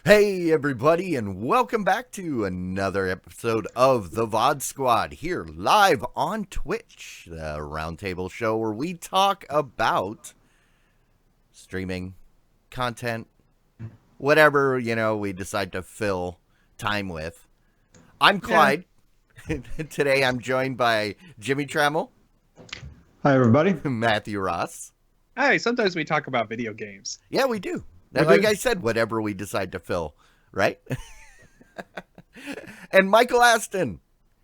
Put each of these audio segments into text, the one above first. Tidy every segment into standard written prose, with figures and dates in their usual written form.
Hey everybody, and welcome back to another episode of the VOD Squad here live on Twitch, the roundtable show where we talk about streaming, content, whatever, we decide to fill time with. I'm Clyde. Yeah. Today I'm joined by Jimmy Trammell. Hi everybody. Matthew Ross. Hi, sometimes we talk about video games. Yeah, we do. Like I said, whatever we decide to fill, right? And Michael Aston,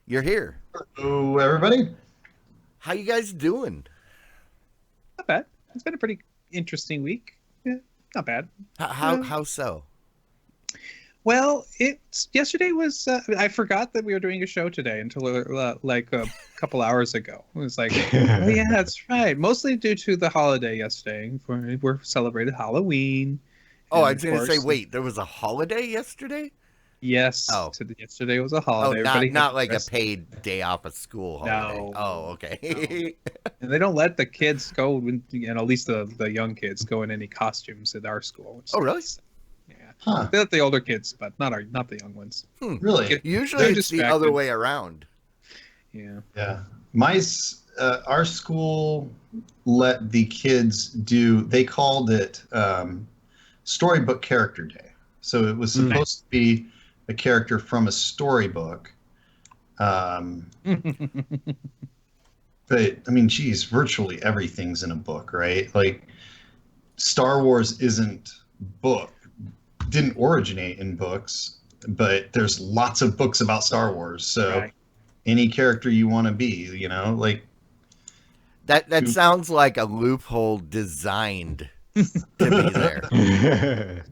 you're here. Hello, everybody. How you guys doing? Not bad. It's been a pretty interesting week. Yeah, not bad. How so? Well, yesterday was. I forgot that we were doing a show today until like a couple hours ago. It was like, oh yeah, that's right. Mostly due to the holiday yesterday. We celebrated Halloween. Oh, I was going to say, wait, there was a holiday yesterday? Yes. Oh. Yesterday was a holiday. Oh, not like a paid day off of school holiday. No. Oh, okay. No. And they don't let the kids go, at least the young kids, go in any costumes at our school. Oh, really? Yeah. Huh. They let the older kids, but not the young ones. Really? Usually it's the other way around. Yeah. Yeah. Our school let the kids they called it Storybook Character Day. So it was supposed to be a character from a storybook. But I mean, geez, virtually everything's in a book, right? Like Star Wars didn't originate in books, but there's lots of books about Star Wars. So any character you want to be, like that sounds like a loophole designed to be there.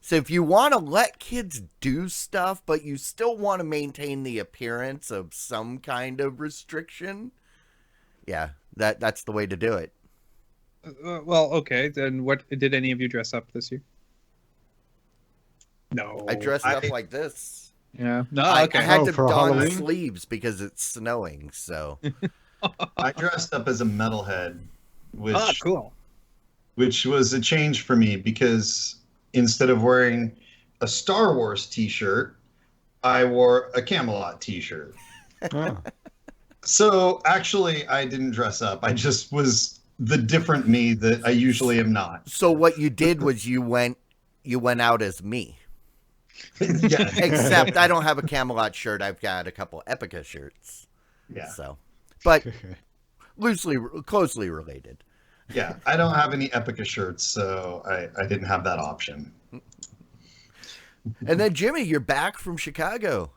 So if you want to let kids do stuff, but you still want to maintain the appearance of some kind of restriction, yeah, that's the way to do it. Well, okay. Then what did any of you dress up this year? No. I dressed up like this. Yeah. No, okay. I had to don Halloween? sleeves because it's snowing, so. I dressed up as a metalhead, cool. Which was a change for me because instead of wearing a Star Wars t-shirt, I wore a Camelot t-shirt. Oh. So actually, I didn't dress up. I just was the different me that I usually am not. So what you did was you went out as me. Yeah. Except I don't have a Camelot shirt. I've got a couple Epica shirts. Yeah. So, but closely related. Yeah. I don't have any Epica shirts, so I didn't have that option. And then Jimmy, you're back from Chicago.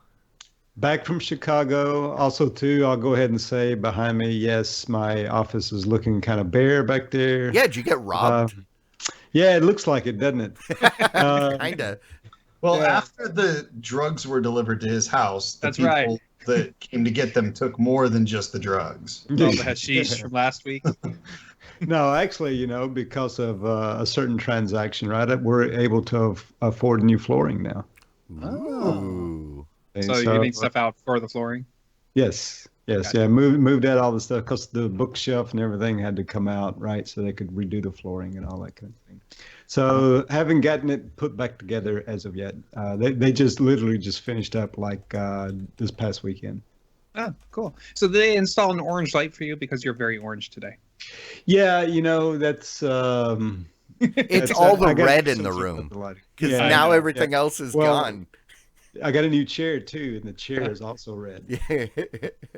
Back from Chicago. Also, too, I'll go ahead and say behind me, yes, my office is looking kind of bare back there. Yeah, did you get robbed? Yeah, it looks like it, doesn't it? Kinda. Well, after the drugs were delivered to his house, the people that came to get them took more than just the drugs. All the hashish from last week. No, actually, because of a certain transaction, right? We're able to afford new flooring now. Ooh. So you need stuff out for the flooring? Yes. Gotcha. Yeah. Moved out all the stuff because the bookshelf and everything had to come out, right? So they could redo the flooring and all that kind of thing. So haven't gotten it put back together as of yet. They just literally just finished up like this past weekend. Oh, cool. So they install an orange light for you because you're very orange today. Yeah, that's It's all the red in the room because now everything else is gone. I got a new chair too, and the chair is also red. Yeah.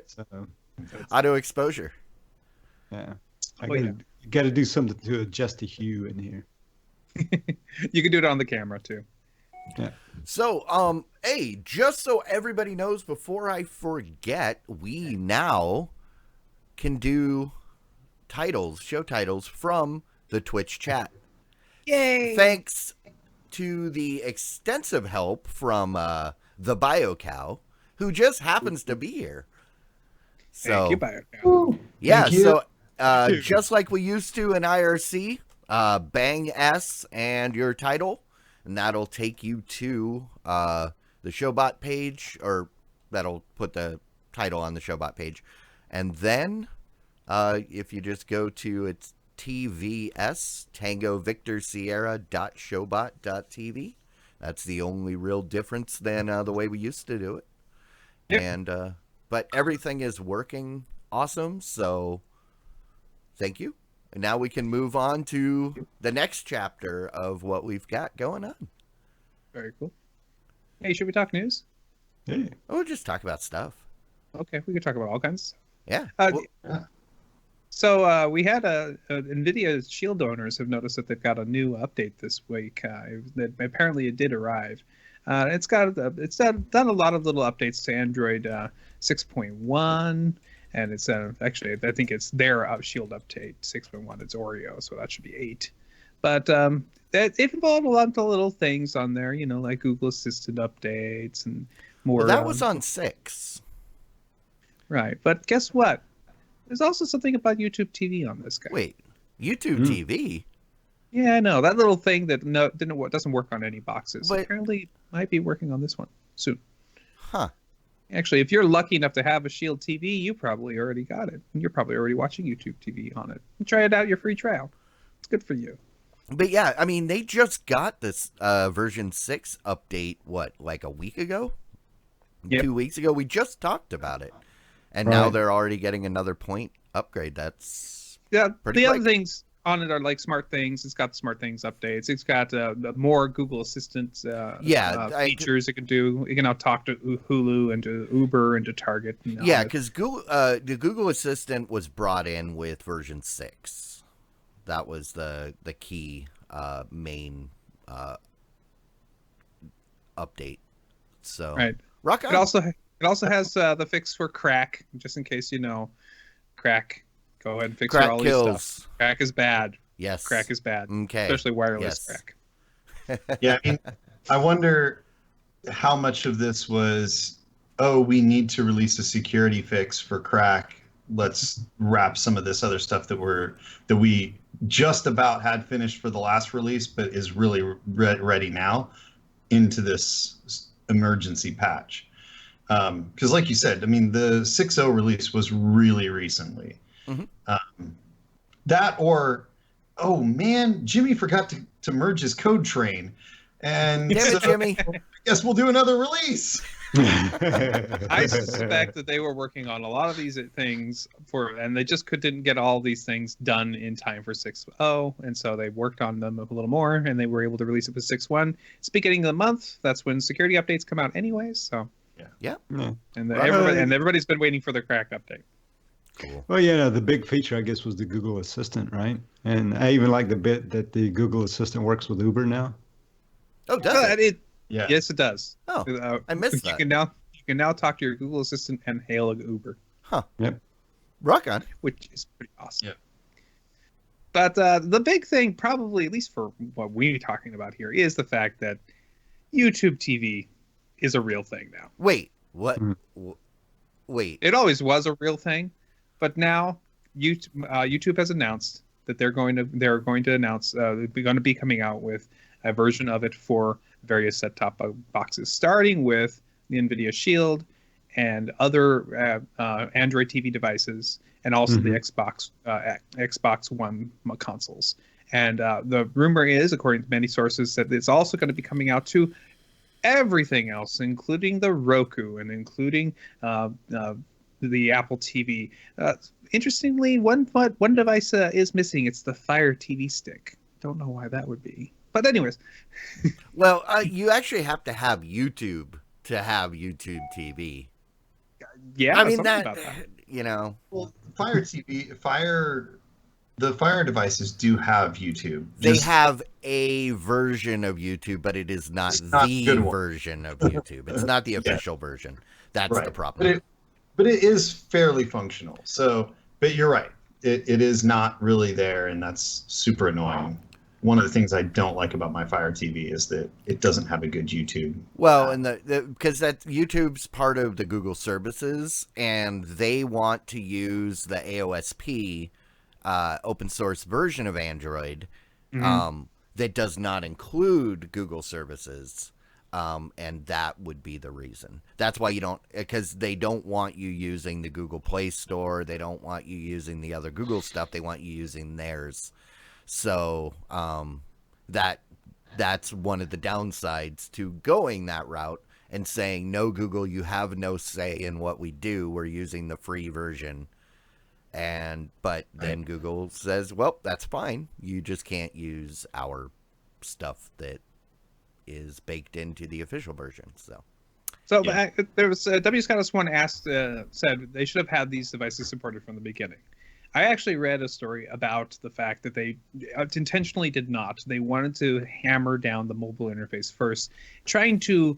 So, auto exposure. Yeah, got to do something to adjust the hue in here. You can do it on the camera too. Yeah. So, hey, just so everybody knows, before I forget, we now can do show titles from the Twitch chat. Yay! Thanks to the extensive help from the BioCow, who just happens to be here. So, Thank you, BioCow. yeah, Thank you. so just like we used to in IRC, bang S and your title, and that'll take you to the Showbot page, or that'll put the title on the Showbot page. And then if you just go to its TVS, Tango Victor Sierra .showbot.tv, that's the only real difference than the way we used to do it. Yep. And but everything is working awesome, so thank you. And now we can move on to the next chapter of what we've got going on. Very cool. Hey, should we talk news? Hey. We'll just talk about stuff. Okay, we could talk about all kinds. Yeah. So we had NVIDIA Shield owners have noticed that they've got a new update this week. That apparently it did arrive. It's done a lot of little updates to Android 6.1, and it's actually I think it's their Shield update 6.1. It's Oreo, so that should be 8. But it involved a lot of little things on there, like Google Assistant updates and more. Well, that was on 6. Right, but guess what? There's also something about YouTube TV on this guy. Wait, YouTube TV? Yeah, I know that little thing that doesn't work on any boxes. But- Apparently, might be working on this one soon. Huh. Actually, if you're lucky enough to have a Shield TV, you probably already got it. You're probably already watching YouTube TV on it. Try it out, your free trial. It's good for you. But yeah, I mean, they just got this version 6 update, like a week ago? Yep. 2 weeks ago? We just talked about it. And now Right. they're already getting another point upgrade. That's Yeah, Pretty the quick. other things on it are like Smart Things. It's got the Smart Things updates. It's got the more Google Assistant features it can do. You can now talk to Hulu and to Uber and to Target. yeah, because the Google Assistant was brought in with version 6. That was the key main update. So Right. rock on. It also has the fix for crack, just in case you know. Crack. Go ahead and fix Crack all these kills. stuff. Crack is bad. Yes. Crack is bad. Okay. Especially wireless Yes. crack. Yeah, I mean, I wonder how much of this was, oh, we need to release a security fix for crack. Let's wrap some of this other stuff that we just about had finished for the last release, but is really ready now into this emergency patch. Because, like you said, I mean, the 6.0 release was really recently. Mhm. That or, oh man, Jimmy forgot to merge his code train, and Damn so it, Jimmy. I guess we'll do another release. I suspect that they were working on a lot of these things and they just couldn't get all these things done in time for 6.0, and so they worked on them a little more, and they were able to release it with 6.1. It's beginning of the month. That's when security updates come out, anyways. So Yeah. and Right. everybody's been waiting for the crack update. Cool. Well, the big feature, I guess, was the Google Assistant, right? And I even like the bit that the Google Assistant works with Uber now. Oh, does it? Yeah. Yes, it does. Oh, I missed You that. can now talk to your Google Assistant and hail an Uber, Rock on. which is pretty awesome. Yeah. But the big thing, probably at least for what we're talking about here, is the fact that YouTube TV is a real thing now. Wait, what? Mhm. Wait. It always was a real thing, but now YouTube has announced that they're going to announce they're going to be coming out with a version of it for various set-top boxes, starting with the NVIDIA Shield and other Android TV devices, and also the Xbox One consoles. And the rumor is, according to many sources, that it's also going to be coming out to everything else, including the Roku and including the Apple TV. Interestingly, one device is missing. It's the Fire TV Stick. Don't know why that would be. But anyways, Well, you actually have to have YouTube to have YouTube TV. yeah, I mean, something about that. Well, the Fire devices do have YouTube. They have a version of YouTube, but it is not It's not the a good one. version of YouTube. It's not the official version. That's the Right. problem. But it is fairly functional. So, but you're right. It is not really there, and that's super annoying. one of the things I don't like about my Fire TV is that it doesn't have a good YouTube. Well, and because that YouTube's part of the Google services, and they want to use the AOSP open source version of Android that does not include Google services, and that would be the reason. That's why you don't, because they don't want you using the Google Play Store. They don't want you using the other Google stuff. They want you using theirs. So that's one of the downsides to going that route and saying, no, Google, you have no say in what we do. We're using the free version. But then Google says, well, that's fine. You just can't use our stuff that is baked into the official version. So there was W. Scottus one asked, said they should have had these devices supported from the beginning. I actually read a story about the fact that they intentionally did not. They wanted to hammer down the mobile interface first, trying to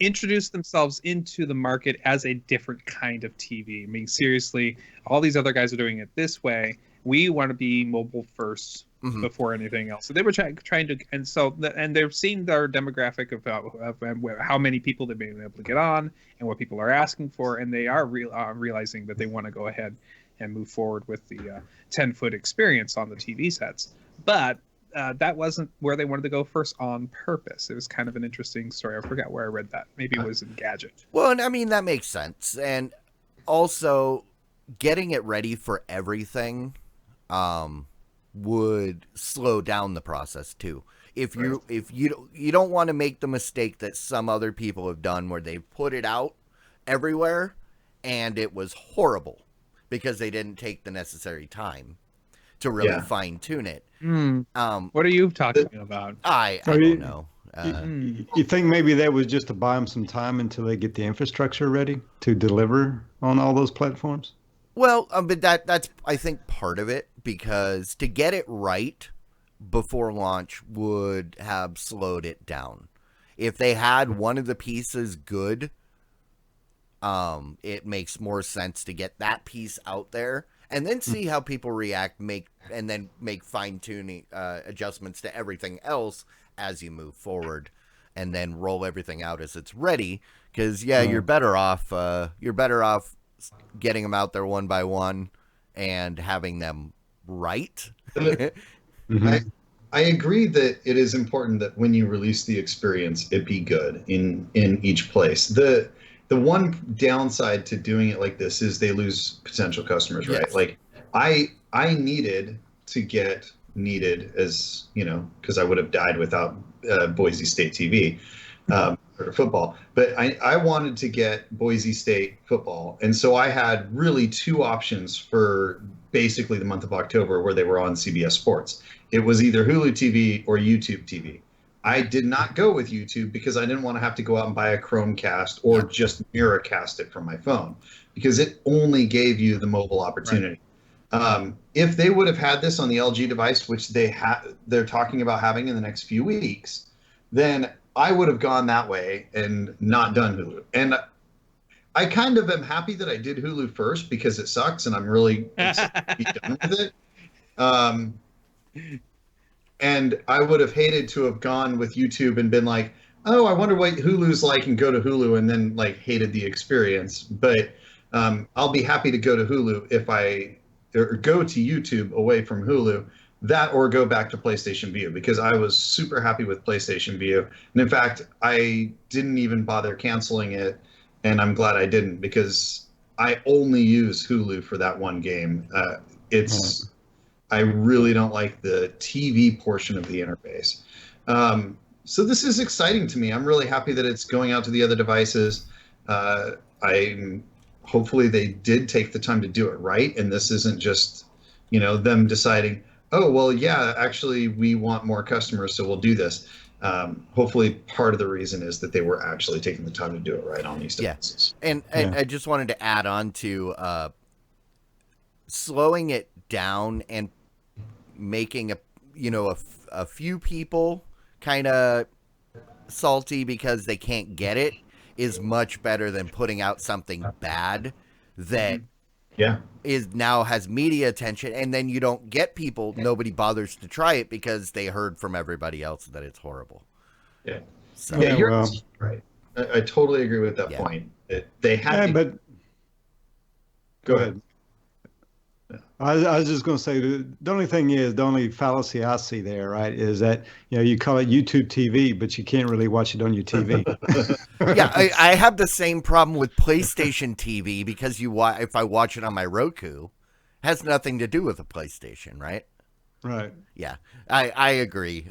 introduce themselves into the market as a different kind of TV. I mean, seriously, all these other guys are doing it this way. We want to be mobile first before anything else. So they were trying to, and they've seen their demographic of how many people they've been able to get on and what people are asking for, and they are realizing that they want to go ahead and move forward with the 10-foot experience on the TV sets. But that wasn't where they wanted to go first on purpose. It was kind of an interesting story. I forgot where I read that. Maybe it was in Gadget. Well, and I mean, that makes sense. And also, getting it ready for everything would slow down the process too. If you don't want to make the mistake that some other people have done where they put it out everywhere and it was horrible because they didn't take the necessary time to really fine tune it. What are you talking about? I don't know. You think maybe that was just to buy them some time until they get the infrastructure ready to deliver on all those platforms? Well, but that's, I think, part of it, because to get it right before launch would have slowed it down. If they had one of the pieces good, it makes more sense to get that piece out there and then see how people react, make fine-tuning adjustments to everything else as you move forward, and then roll everything out as it's ready. Because you're better off getting them out there one by one and having them right. I agree that it is important that when you release the experience, it be good in each place. The one downside to doing it like this is they lose potential customers, right? Yes. Like I needed to get needed as, because I would have died without Boise State TV or football. But I wanted to get Boise State football. And so I had really two options for basically the month of October where they were on CBS Sports. It was either Hulu TV or YouTube TV. I did not go with YouTube because I didn't want to have to go out and buy a Chromecast or just Miracast it from my phone, because it only gave you the mobile opportunity. Right. If they would have had this on the LG device, which they're talking about having in the next few weeks, then I would have gone that way and not done Hulu. And I kind of am happy that I did Hulu first because it sucks and I'm really excited to be done with it. And I would have hated to have gone with YouTube and been like, oh, I wonder what Hulu's like, and go to Hulu and then hated the experience. But I'll be happy to go to Hulu or go to YouTube away from Hulu, or go back to PlayStation Vue, because I was super happy with PlayStation Vue. And in fact, I didn't even bother canceling it, and I'm glad I didn't, because I only use Hulu for that one game. I really don't like the TV portion of the interface. So this is exciting to me. I'm really happy that it's going out to the other devices. Hopefully they did take the time to do it right, and this isn't just, them deciding, oh, well, yeah, actually we want more customers, so we'll do this. Hopefully part of the reason is that they were actually taking the time to do it right on these devices. And I just wanted to add on to slowing it down and making a few people kind of salty because they can't get it is much better than putting out something bad that Yeah. is now has media attention, and then you don't get people. Nobody bothers to try it because they heard from everybody else that it's horrible. Yeah. So Yeah, you're well. right. I totally agree with that Yeah. point. They have to. But Go ahead. I was just going to say the only thing is the only fallacy I see there, right, is that you call it YouTube TV, but you can't really watch it on your TV. yeah, I have the same problem with PlayStation TV because if I watch it on my Roku, it has nothing to do with the PlayStation, right? Right. Yeah, I agree.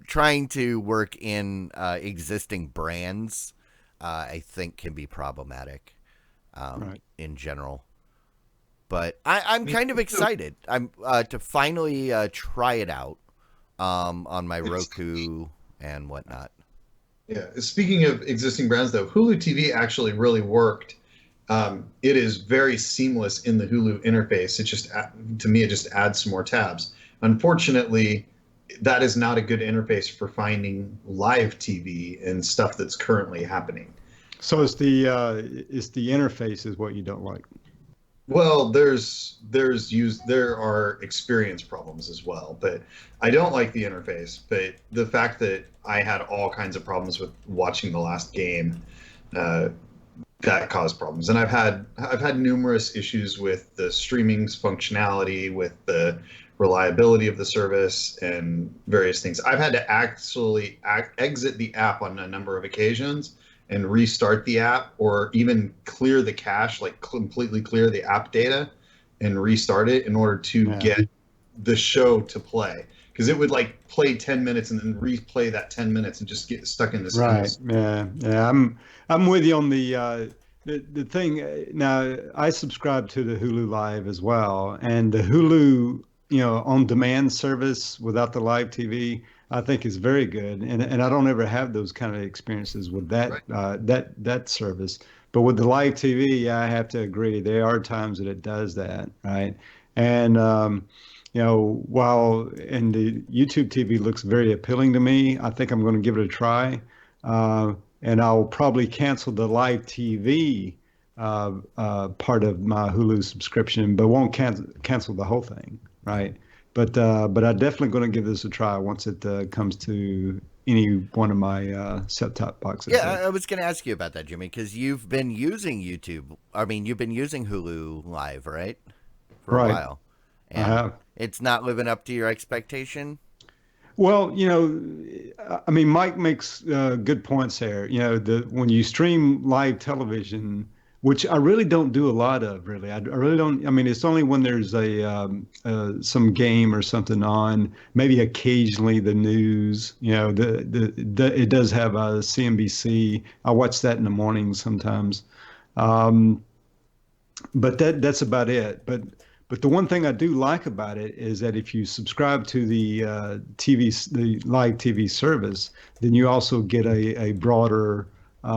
Trying to work in existing brands, I think, can be problematic Right. in general. But I'm kind of excited. I'm to finally try it out on my Roku and whatnot. Yeah. Speaking of existing brands, though, Hulu TV actually really worked. It is very seamless in the Hulu interface. It just, to me, it just adds some more tabs. Unfortunately, that is not a good interface for finding live TV and stuff that's currently happening. So it's the interface is what you don't like. Well, there are experience problems as well, but I don't like the interface. But the fact that I had all kinds of problems with watching the last game, that caused problems. And I've had numerous issues with the streaming's functionality, with the reliability of the service, and various things. I've had to actually exit the app on a number of occasions and restart the app, or even clear the cache, like completely clear the app data and restart it in order to get the show to play. Because it would like play 10 minutes and then replay that 10 minutes and just get stuck in this. Right. Yeah. I'm with you on the thing. Now I subscribe to the Hulu Live as well, and the Hulu, on demand service without the live TV, I think is very good, and I don't ever have those kind of experiences with that that service. But with the live TV, I have to agree. There are times that it does that, right? And while and the YouTube TV looks very appealing to me, I think I'm going to give it a try, and I'll probably cancel the live TV part of my Hulu subscription, but won't cancel the whole thing, right? But I'm definitely going to give this a try once it comes to any one of my set-top boxes. Yeah, I was going to ask you about that, Jimmy, because you've been using YouTube. I mean, you've been using Hulu Live, right? For a while. And I have. It's not living up to your expectation? Well, I mean, Mike makes good points there. When you stream live television, which I really don't do a lot of, really. I really don't. I mean, it's only when there's some game or something on, maybe occasionally the news. It does have a CNBC. I watch that in the morning sometimes, but that's about it. But the one thing I do like about it is that if you subscribe to the the live TV service, then you also get a broader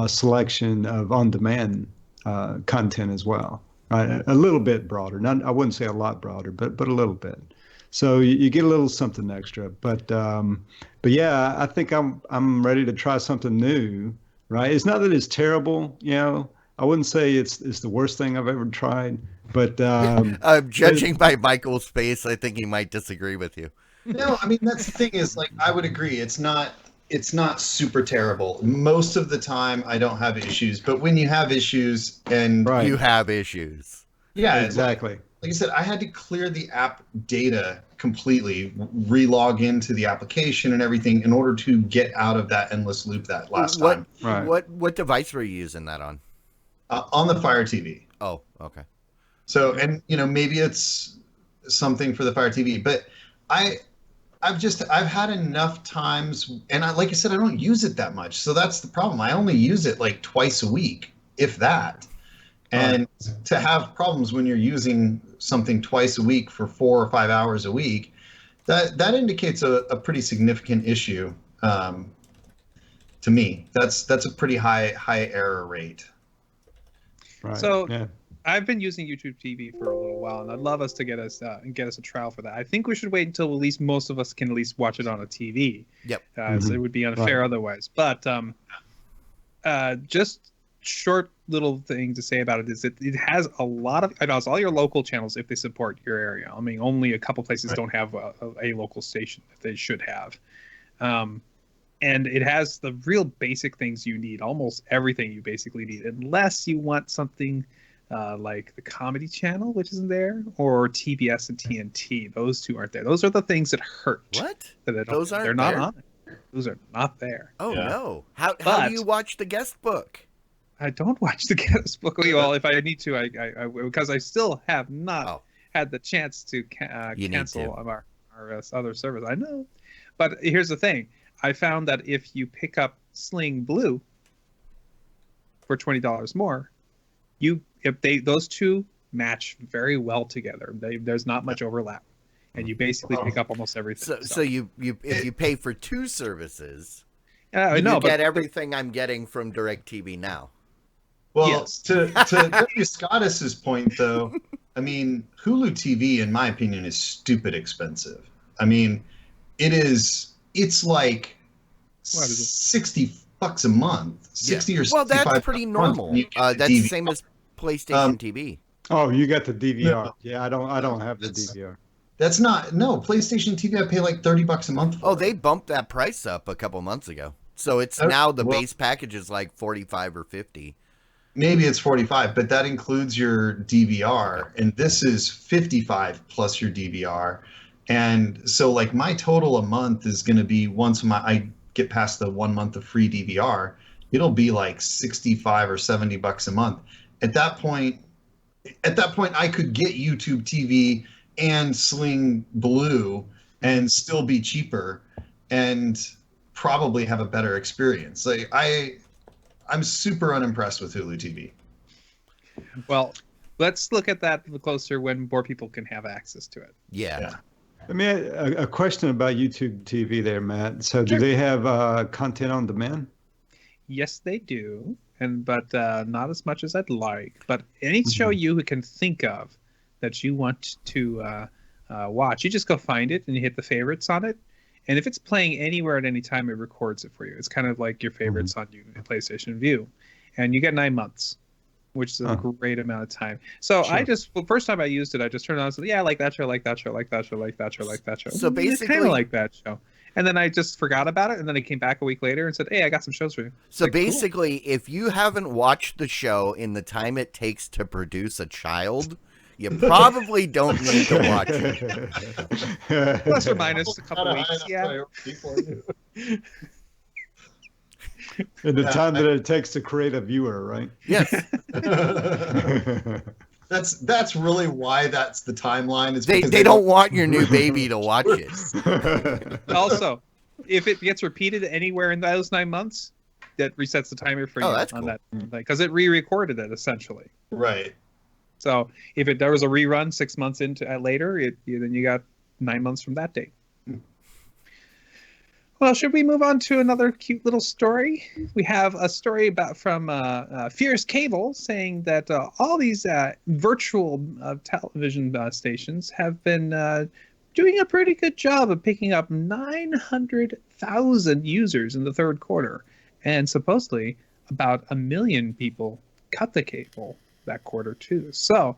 selection of on-demand content as well, right? A little bit broader. I wouldn't say a lot broader, but a little bit. So you get a little something extra. But yeah, I think I'm ready to try something new, right? It's not that it's terrible, I wouldn't say it's the worst thing I've ever tried, but judging by Michael's face, I think he might disagree with you. No, I mean that's the thing is like I would agree. It's not super terrible. Most of the time I don't have issues, but when you have issues and you have issues. Yeah, exactly. Like I said, I had to clear the app data completely, re-log into the application and everything in order to get out of that endless loop that last time. Right. What device were you using that on? On the Fire TV. Oh, okay. So, and maybe it's something for the Fire TV, but I've had enough times, and like I said, I don't use it that much. So that's the problem. I only use it like twice a week, if that. And to have problems when you're using something twice a week for 4 or 5 hours a week, that indicates a pretty significant issue to me. That's a pretty high error rate. Right. So yeah. I've been using YouTube TV for a little while, and I'd love us to get us a trial for that. I think we should wait until at least most of us can at least watch it on a TV. Yep. So it would be unfair otherwise. But just short little thing to say about it is that it has a lot of, I know it's all your local channels if they support your area. I mean, only a couple places Right. don't have a local station that they should have. And it has the real basic things you need, almost everything you basically need, unless you want something like the Comedy Channel, which isn't there, or TBS and TNT. Those two aren't there. Those are the things that hurt. What? That they don't- Those aren't they're not there? on it. Those are not there. Oh Yeah. no! How But- do you watch the guest book? I don't watch the guest book. Well, if I need to, I because I still have not Oh. had the chance to You need cancel to. our other service. I know, but here's the thing: I found that if you pick up Sling Blue for $20 more, those two match very well together. There's not much overlap, and you basically pick up almost everything. So you if you pay for two services, I you know, get but everything I'm getting from DirecTV now. Well, Yes. to W. Scottus's point, though, I mean, Hulu TV, in my opinion, is stupid expensive. I mean, it's like What is it? $60 a month, 60 or Well, 65 that's pretty a month normal. when you get That's the DVD. same as PlayStation Um, TV. Oh, you got the DVR. No. Yeah, I don't have the That's- DVR. That's not PlayStation TV. I pay like $30 a month for. Oh, they bumped that price up a couple months ago. So it's Oh, now the well- base package is like 45 or 50. Maybe it's 45, but that includes your DVR, and this is 55 plus your DVR. And so, like, my total a month is going to be once I get past the 1 month of free DVR, it'll be like 65 or $70 a month. At that point, I could get YouTube TV and Sling Blue and still be cheaper and probably have a better experience. Like, I'm super unimpressed with Hulu TV. well, let's look at that closer when more people can have access to it. Yeah. Yeah. I mean, a question about YouTube TV there, Matt. So do Sure. they have content on demand? Yes, they do, but not as much as I'd like. But any show you can think of that you want to watch, you just go find it and you hit the favorites on it. And if it's playing anywhere at any time, it records it for you. It's kind of like your favorites on PlayStation View, and you get 9 months, which is a great amount of time. So Sure. first time I used it, I just turned it on and said, yeah, I like that show, like that show, like that show, like that show, like that show. So kind basically- of like that show. And then I just forgot about it, and then I came back a week later and said, hey, I got some shows for you. So Like, cool. basically, if you haven't watched the show in the time it takes to produce a child, you probably don't need to watch it. Plus or minus a couple Not a weeks, high enough yeah. priority for you. In the time that it takes to create a viewer, right? Yes. That's really why that's the timeline. Is They because don't want your new baby to watch it. Also, if it gets repeated anywhere in those 9 months, that resets the timer for Oh, you that's on cool. that, because it re-recorded it essentially. Right. So if there was a rerun 6 months into later, then you got 9 months from that date. Well, should we move on to another cute little story? We have a story from Fierce Cable saying that all these virtual television stations have been doing a pretty good job of picking up 900,000 users in the third quarter. And supposedly about 1 million people cut the cable that quarter too. So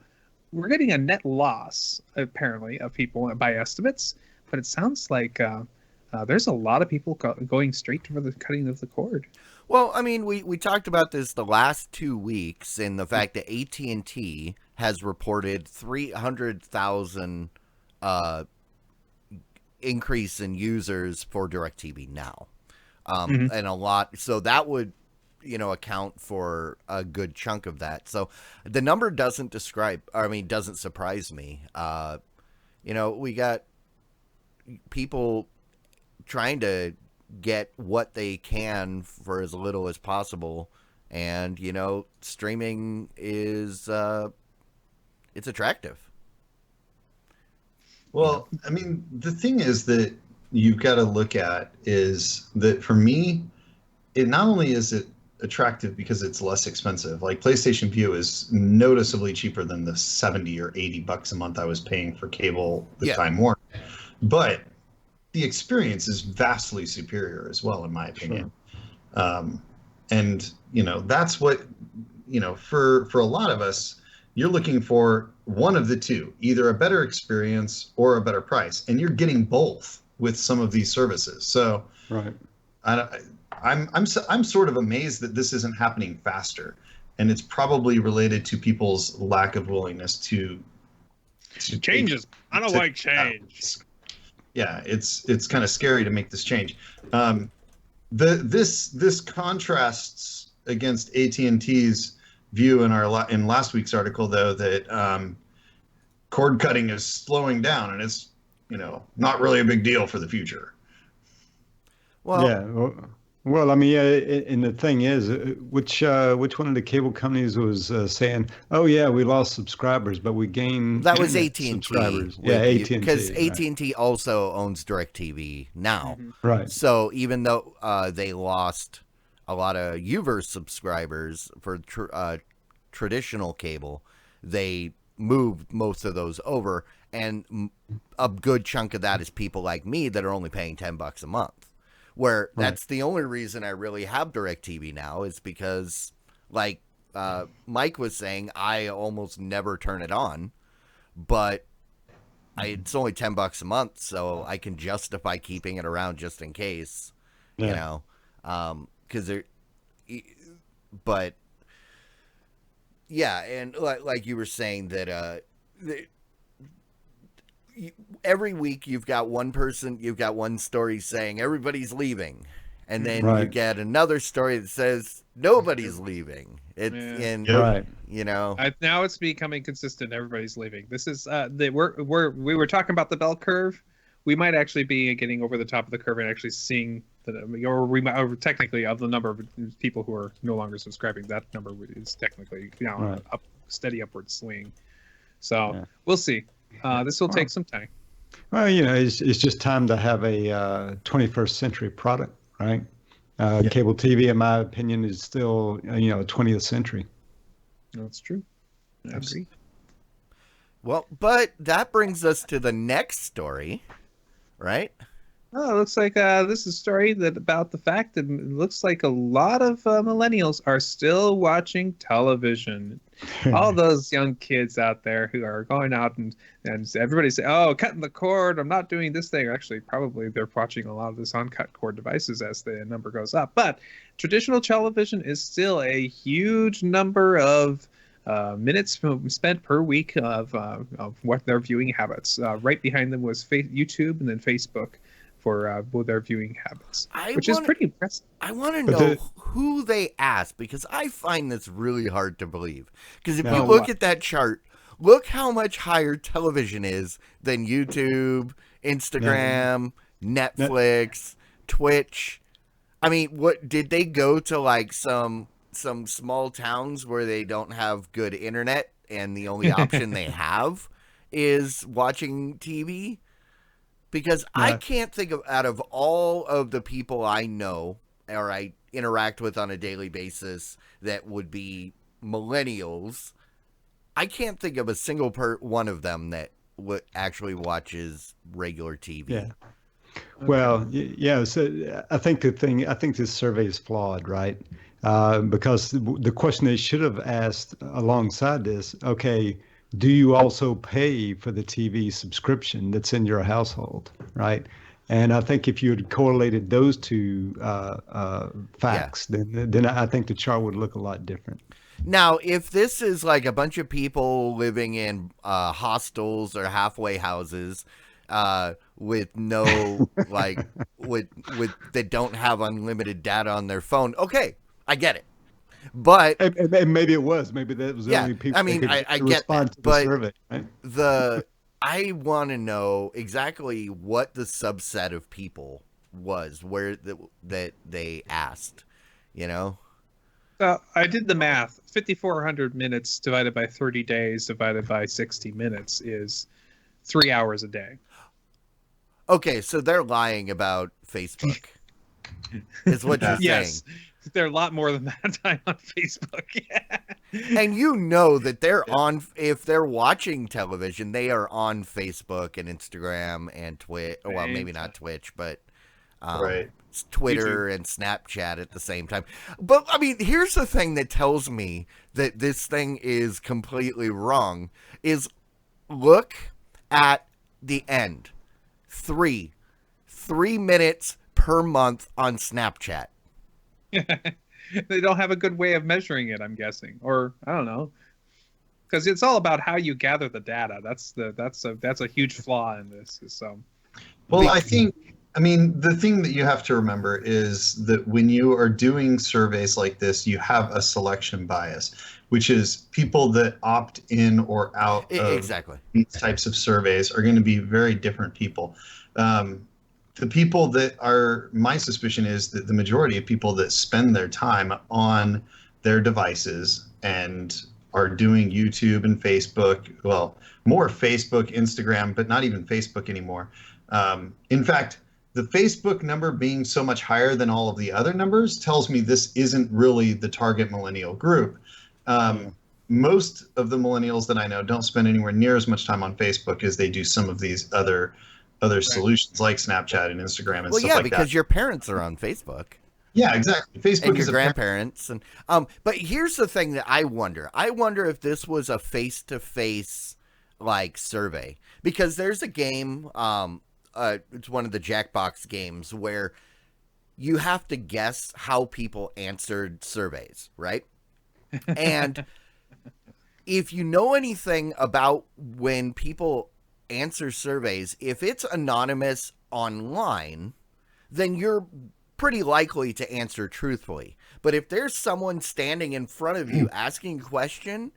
we're getting a net loss, apparently, of people by estimates. But it sounds like there's a lot of people going straight to the cutting of the cord. Well, I mean, we talked about this the last 2 weeks, and the fact that AT&T has reported 300,000 increase in users for DirecTV Now, and a lot. So that would, account for a good chunk of that. So the number doesn't surprise me. We got people trying to get what they can for as little as possible, and streaming is it's attractive. Well, I mean, the thing is that you've got to look at is that for me, it not only is it attractive because it's less expensive. Like PlayStation View is noticeably cheaper than the $70 or $80 a month I was paying for cable at the Time Warner, but the experience is vastly superior as well, in my opinion. Sure. And that's what for a lot of us, you're looking for one of the two, either a better experience or a better price, and you're getting both with some of these services. So Right. I'm sort of amazed that this isn't happening faster, and it's probably related to people's lack of willingness to Changes. I don't like change. Yeah, it's kind of scary to make this change. This contrasts against AT&T's view in last week's article, though, that cord cutting is slowing down, and it's not really a big deal for the future. Well, Yeah. Well, I mean, yeah, and the thing is, which one of the cable companies was saying, "Oh yeah, we lost subscribers, but we gained that was internet AT&T. subscribers." Yeah, AT&T. Because right. AT&T also owns DirecTV now. Right. So even though they lost a lot of UVerse subscribers for traditional cable, they moved most of those over, and a good chunk of that is people like me that are only paying $10 a month. Where that's the only reason I really have DirecTV now is because, like Mike was saying, I almost never turn it on, but it's only $10 a month, so I can justify keeping it around just in case, because but yeah, and like you were saying that every week you've got one story saying everybody's leaving, and then you get another story that says nobody's leaving. Right. Now it's becoming consistent. Everybody's leaving. This is we were talking about the bell curve. We might actually be getting over the top of the curve and actually seeing or technically of the number of people who are no longer subscribing. That number is technically a steady upward swing. So we'll see. This will take some time. Well, it's just time to have a 21st century product, right? Cable TV, in my opinion, is still 20th century. That's true. I agree. Well, but that brings us to the next story, right? Oh, it looks like this is a story about the fact that it looks like a lot of millennials are still watching television. All those young kids out there who are going out and everybody say, "Oh, cutting the cord. I'm not doing this thing." Actually, probably they're watching a lot of this uncut cord devices as the number goes up. But traditional television is still a huge number of minutes spent per week of what their viewing habits. Right behind them was YouTube and then Facebook for their viewing habits, which is pretty impressive. I want to know who they asked, because I find this really hard to believe. Because if you look at that chart, look how much higher television is than YouTube, Instagram, Netflix, Twitch. I mean, what did they go to, like some small towns where they don't have good internet and the only option they have is watching TV? Because I can't think of, out of all of the people I know or I interact with on a daily basis that would be millennials, I can't think of a single one of them that actually watches regular TV. Yeah. Well, yeah. So I think this survey is flawed, right? Because the question they should have asked alongside this, okay, do you also pay for the TV subscription that's in your household, right? And I think if you had correlated those two facts, then I think the chart would look a lot different. Now, if this is like a bunch of people living in hostels or halfway houses with no with that don't have unlimited data on their phone, okay, I get it. But and maybe it was. Maybe that was the only people. I mean, I get that, to but the survey, right? I want to know exactly what the subset of people was that they asked. I did the math. 5,400 minutes divided by 30 days divided by 60 minutes is 3 hours a day. Okay, so they're lying about Facebook. Is what you're saying? Yes. They're a lot more than that time on Facebook. And that they're on, if they're watching television, they are on Facebook and Instagram and Twitch. Well, maybe not Twitch, but Twitter and Snapchat at the same time. But I mean, here's the thing that tells me that this thing is completely wrong is look at the end. 3 minutes per month on Snapchat. They don't have a good way of measuring it, I'm guessing, or I don't know, because it's all about how you gather the data. That's a huge flaw in this. So, well, I mean, the thing that you have to remember is that when you are doing surveys like this, you have a selection bias, which is people that opt in or out of these types of surveys are going to be very different people. The people that are, my suspicion is that the majority of people that spend their time on their devices and are doing YouTube and Facebook, well, more Facebook, Instagram, but not even Facebook anymore. In fact, the Facebook number being so much higher than all of the other numbers tells me this isn't really the target millennial group. Most of the millennials that I know don't spend anywhere near as much time on Facebook as they do some of these other solutions like Snapchat and Instagram and stuff like that. Well, yeah, because your parents are on Facebook. Yeah, exactly. Facebook and is your grandparents. And but here's the thing that I wonder. I wonder if this was a face-to-face like survey, because there's a game. It's one of the Jackbox games where you have to guess how people answered surveys, right? And if you know anything about when people answer surveys, if it's anonymous online, then you're pretty likely to answer truthfully. But if there's someone standing in front of you asking a question,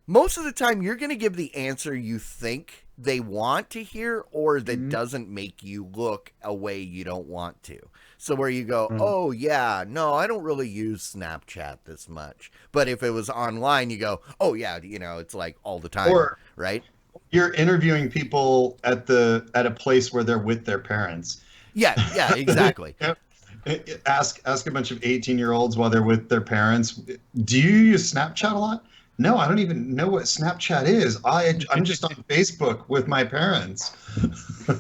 most of the time you're going to give the answer you think they want to hear, or that doesn't make you look a way you don't want to. So where you go, oh yeah, no, I don't really use Snapchat this much. But if it was online, you go, oh yeah, you know, it's like all the time, right? You're interviewing people at a place where they're with their parents. Yeah, exactly. Ask a bunch of 18-year-olds while they're with their parents, do you use Snapchat a lot? No, I don't even know what Snapchat is. I'm just on Facebook with my parents.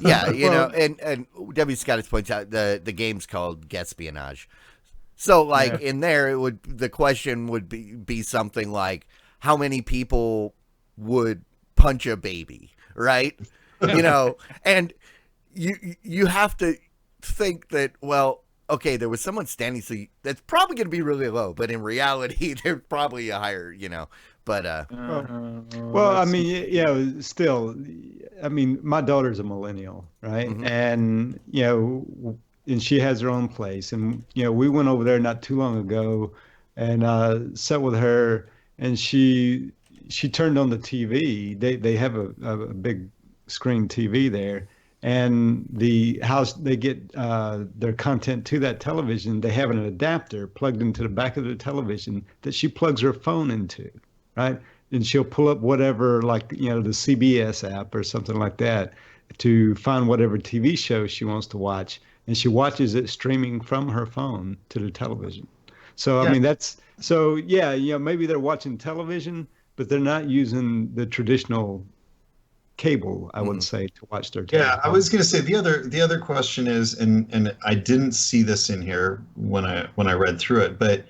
Yeah, you know, and W. Scottis points out the game's called Guespionage. So like in there, the question would be something like, how many people would punch a baby, right? You know, and you have to think that, well, okay, there was someone standing, so that's probably going to be really low, but in reality, there's probably a higher, you know, but well, I mean, yeah, still, I mean, my daughter's a millennial, right? And you know, and she has her own place, and you know, we went over there not too long ago, and sat with her, and she turned on the TV. They have a big screen TV there. And the house, they get their content to that television. They have an adapter plugged into the back of the television that she plugs her phone into, right? And she'll pull up whatever, like, you know, the CBS app or something like that to find whatever TV show she wants to watch. And she watches it streaming from her phone to the television. So, I mean, yeah, you know, maybe they're watching television, but they're not using the traditional cable, I would say, to watch their television. Yeah, I was going to say the other question is, and I didn't see this in here when I read through it, but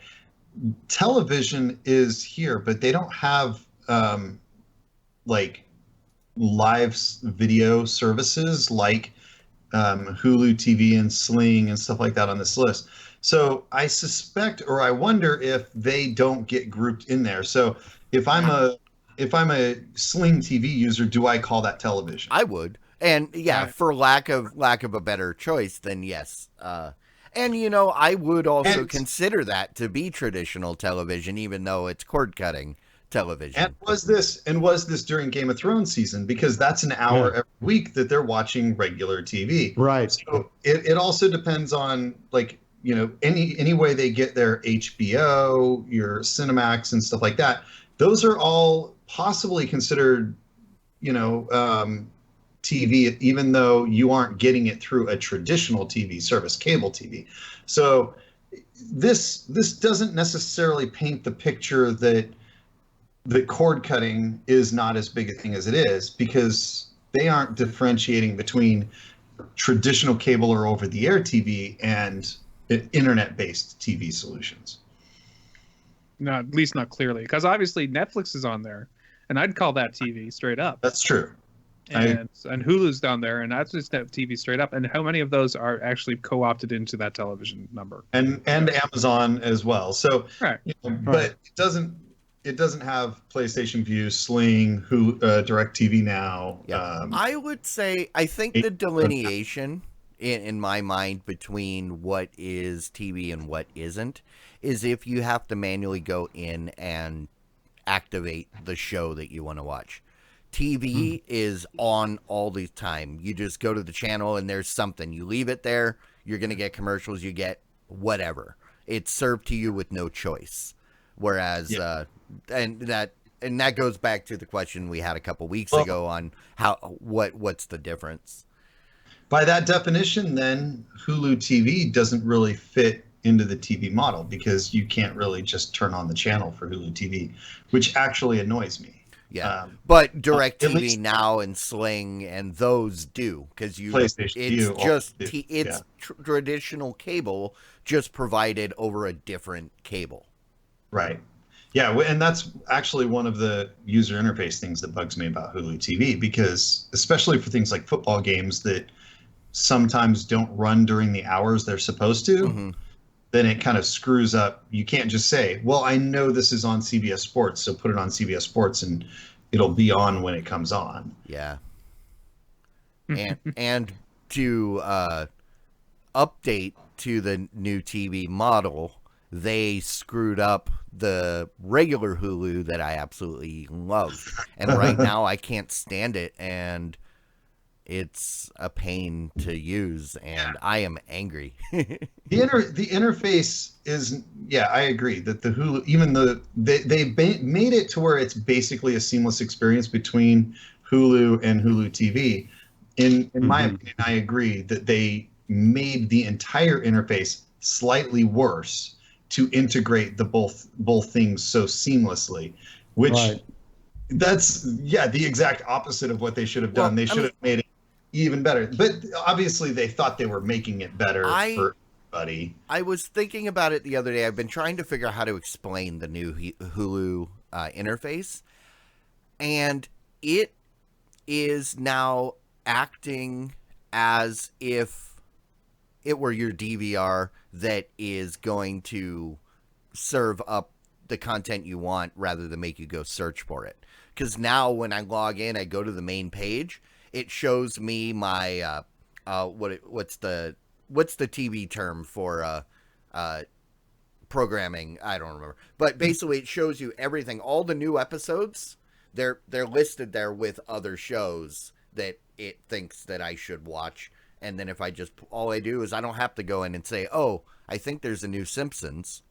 television is here, but they don't have like live video services like Hulu TV and Sling and stuff like that on this list. So I suspect, or I wonder if they don't get grouped in there. So if I'm a Sling TV user, do I call that television? I would. And yeah, for lack of a better choice, then yes. And you know, I would also consider that to be traditional television, even though it's cord cutting television. And was this during Game of Thrones season? Because that's an hour every week that they're watching regular TV. Right. So it also depends on, like, you know, any way they get their HBO, your Cinemax and stuff like that. Those are all possibly considered, you know, TV, even though you aren't getting it through a traditional TV service, cable TV. So this doesn't necessarily paint the picture that cord cutting is not as big a thing as it is, because they aren't differentiating between traditional cable or over-the-air TV and internet-based TV solutions. No, at least not clearly, because obviously Netflix is on there, and I'd call that TV straight up. That's true. And Hulu's down there, and that's just TV straight up. And how many of those are actually co-opted into that television number? And Amazon as well. So, right. But it doesn't have PlayStation Vue, Sling, DirecTV Now. Yeah. I would say I think the delineation in my mind between what is TV and what isn't is if you have to manually go in and activate the show that you want to watch. TV is on all the time. You just go to the channel and there's something. You leave it there, you're going to get commercials, you get whatever. It's served to you with no choice. Whereas and that goes back to the question we had a couple weeks ago on what's the difference. By that definition, then Hulu TV doesn't really fit into the TV model because you can't really just turn on the channel for Hulu TV, which actually annoys me. Yeah, but DirecTV Now and Sling and those do because traditional cable just provided over a different cable. Right. Yeah, and that's actually one of the user interface things that bugs me about Hulu TV because especially for things like football games that sometimes don't run during the hours they're supposed to, then it kind of screws up. You can't just say, well, I know this is on CBS Sports, so put it on CBS Sports and it'll be on when it comes on. Yeah. And to update to the new TV model, they screwed up the regular Hulu that I absolutely loved. And right now I can't stand it, and it's a pain to use, and I am angry. The interface is, I agree that the Hulu, even they made it to where it's basically a seamless experience between Hulu and Hulu TV. In my opinion, I agree that they made the entire interface slightly worse to integrate the both things so seamlessly, which that's the exact opposite of what they should have done. They should have made it even better, but obviously they thought they were making it better for everybody. I was thinking about it the other day. I've been trying to figure out how to explain the new Hulu interface, and it is now acting as if it were your DVR that is going to serve up the content you want rather than make you go search for it. Because now when I log in, I go to the main page, it shows me my what's the TV term for programming? I don't remember. But basically it shows you everything, all the new episodes. They're listed there with other shows that it thinks that I should watch. And then if all I do is I don't have to go in and say, "Oh, I think there's a new Simpsons."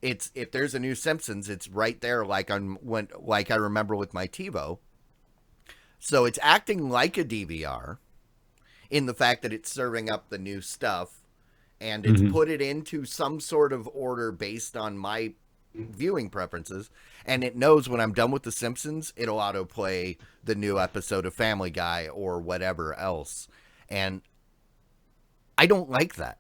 If there's a new Simpsons, it's right there like I remember with my TiVo. So it's acting like a DVR in the fact that it's serving up the new stuff, and it's put it into some sort of order based on my viewing preferences, and it knows when I'm done with The Simpsons, it'll autoplay the new episode of Family Guy or whatever else. And I don't like that.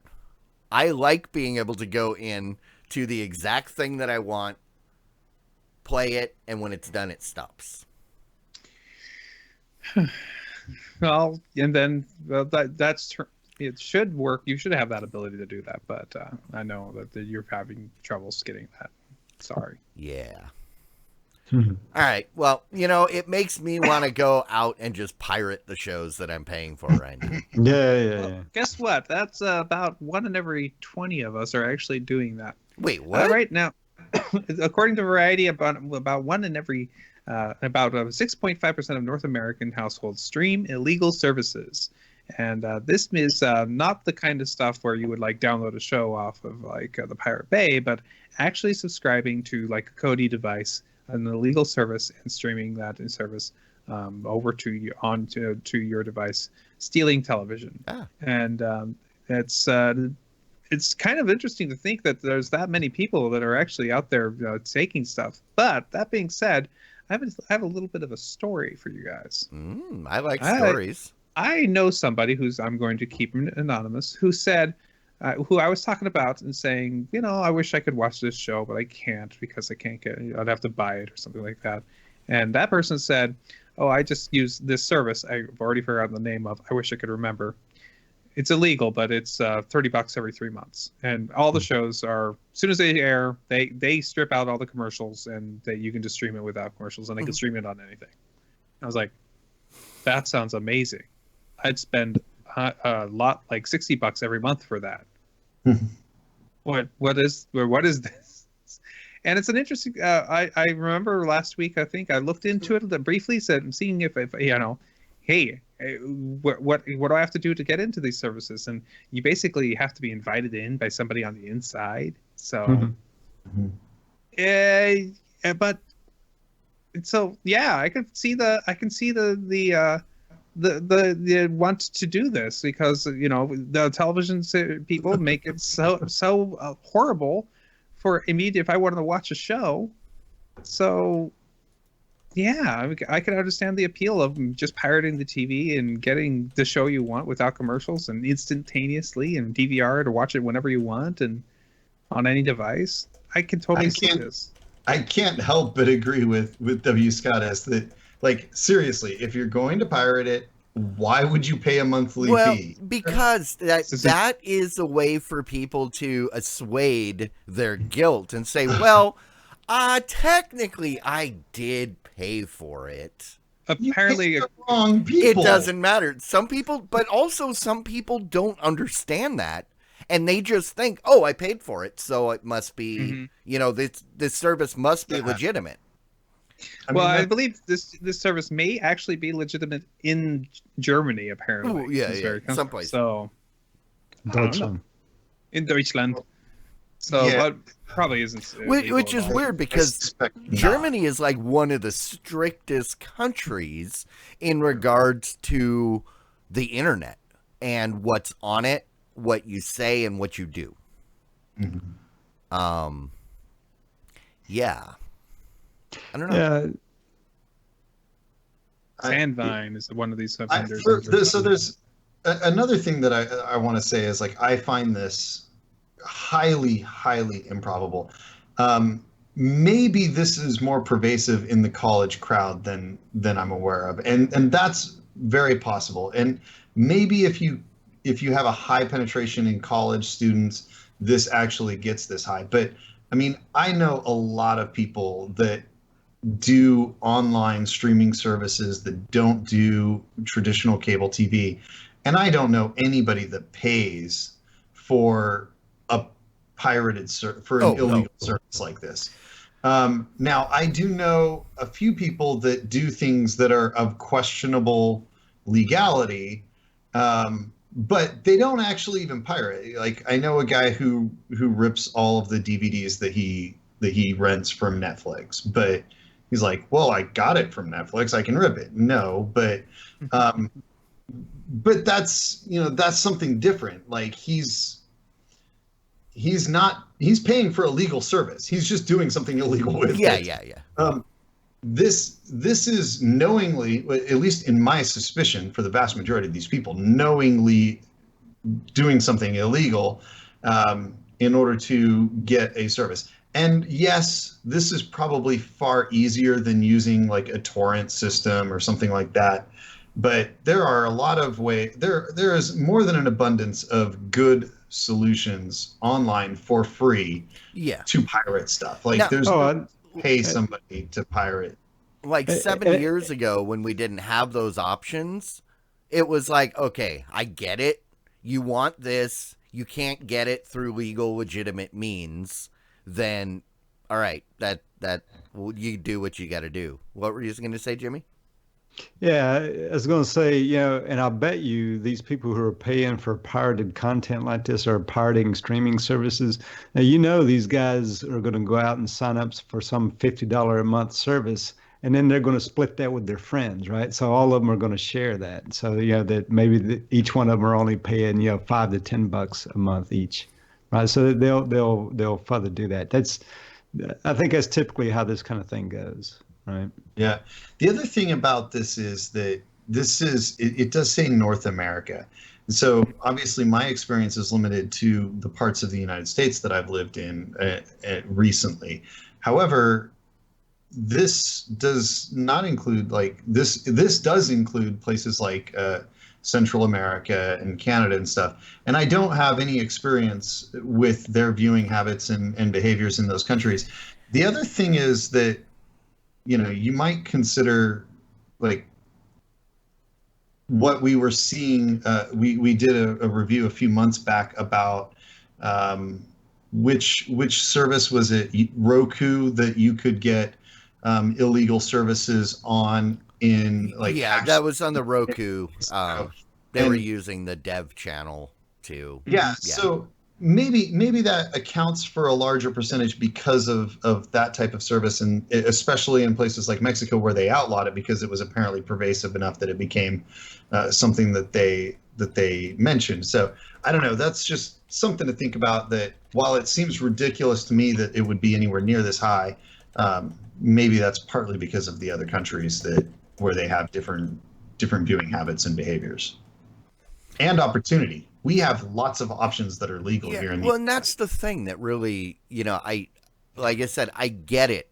I like being able to go in to the exact thing that I want, play it, and when it's done, it stops. Well, and then it should work. You should have that ability to do that, but I know that you're having troubles getting that. Sorry. Yeah. All right. Well, it makes me want to go out and just pirate the shows that I'm paying for right now. Yeah. Guess what? That's about 1 in every 20 of us are actually doing that. Wait, what? Right now, according to Variety, about 1 in every about 6.5% of North American households stream illegal services. And this is not the kind of stuff where you would download a show off of the Pirate Bay, but actually subscribing to a Kodi device, an illegal service, and streaming that in service over to your device, stealing television. And it's kind of interesting to think that there's that many people that are actually out there taking stuff. But that being said, I have a little bit of a story for you guys. I like stories. I know somebody who's, I'm going to keep him anonymous, who said, who I was talking about and saying, I wish I could watch this show, but I can't because I can't get it. I'd have to buy it or something like that. And that person said, oh, I just use this service. I've already forgotten the name of. I wish I could remember. It's illegal, but it's $30 every 3 months. And all the shows are, as soon as they air, they strip out all the commercials and you can just stream it without commercials, and I can stream it on anything. I was like, that sounds amazing. I'd spend a lot, like $60 every month for that. What is this? And it's an interesting. I remember last week, I think I looked into it briefly, seeing if hey, what do I have to do to get into these services? And you basically have to be invited in by somebody on the inside. So, but so yeah, I can see the want to do this because the television people make it so horrible for immediate. If I wanted to watch a show, so yeah, I can understand the appeal of just pirating the TV and getting the show you want without commercials and instantaneously and DVR to watch it whenever you want and on any device. I can totally see this. I can't help but agree with W. Scott as that. Like, seriously, if you're going to pirate it, why would you pay a monthly fee? Because that is a way for people to assuage their guilt and say, well, technically I did pay for it. Apparently, wrong people. It doesn't matter. Some people, but also some people don't understand that. And they just think, oh, I paid for it, so it must be, this service must be legitimate. I believe this service may actually be legitimate in Germany, apparently. Ooh, yeah, someplace. So, Deutschland. In Deutschland. So, but probably isn't. Which is weird because Germany is like one of the strictest countries in regards to the internet and what's on it, what you say, and what you do. Yeah. I don't know. Yeah. Sandvine is one of these vendors. So there's another thing that I want to say is, like, I find this highly, highly improbable. Maybe this is more pervasive in the college crowd than I'm aware of, and that's very possible. And maybe if you have a high penetration in college students, this actually gets this high. But I mean, I know a lot of people that do online streaming services that don't do traditional cable TV. And I don't know anybody that pays for a pirated illegal service like this. Now, I do know a few people that do things that are of questionable legality, but they don't actually even pirate. Like, I know a guy who rips all of the DVDs that he rents from Netflix, but he's like, well, I got it from Netflix, I can rip it. No, but that's something different. Like, he's paying for a legal service. He's just doing something illegal with it. Yeah. This is knowingly, at least in my suspicion, for the vast majority of these people, knowingly doing something illegal in order to get a service. And yes, this is probably far easier than using like a torrent system or something like that. But there are a lot of ways. There is more than an abundance of good solutions online for free to pirate stuff. Like, pay somebody to pirate. Like 7 years ago, when we didn't have those options, it was like, okay, I get it. You want this. You can't get it through legal, legitimate means. Then, all right, that you do what you got to do. What were you going to say, Jimmy? Yeah, I was going to say, and I bet you these people who are paying for pirated content like this are pirating streaming services. Now, these guys are going to go out and sign up for some $50 a month service, and then they're going to split that with their friends, right? So all of them are going to share that. So, that maybe each one of them are only paying, $5 to $10 a month each, right? So they'll further do that. I think that's typically how this kind of thing goes. Right. Yeah. The other thing about this is that it does say North America. So obviously my experience is limited to the parts of the United States that I've lived in recently. However, this does not include like this does include places like Central America and Canada and stuff. And I don't have any experience with their viewing habits and behaviors in those countries. The other thing is that, you know, you might consider like what we were seeing. We did a review a few months back about which service was it, Roku, that you could get illegal services on in like that was on the Roku. They were and- using the dev channel too. Yeah, so maybe that accounts for a larger percentage because of that type of service, and especially in places like Mexico where they outlawed it because it was apparently pervasive enough that it became something that they mentioned. So I don't know. That's just something to think about. That while it seems ridiculous to me that it would be anywhere near this high, maybe that's partly because of the other countries where they have different viewing habits and behaviors and opportunity. We have lots of options that are legal here in the and that's the thing that really, you know, like I said, I get it.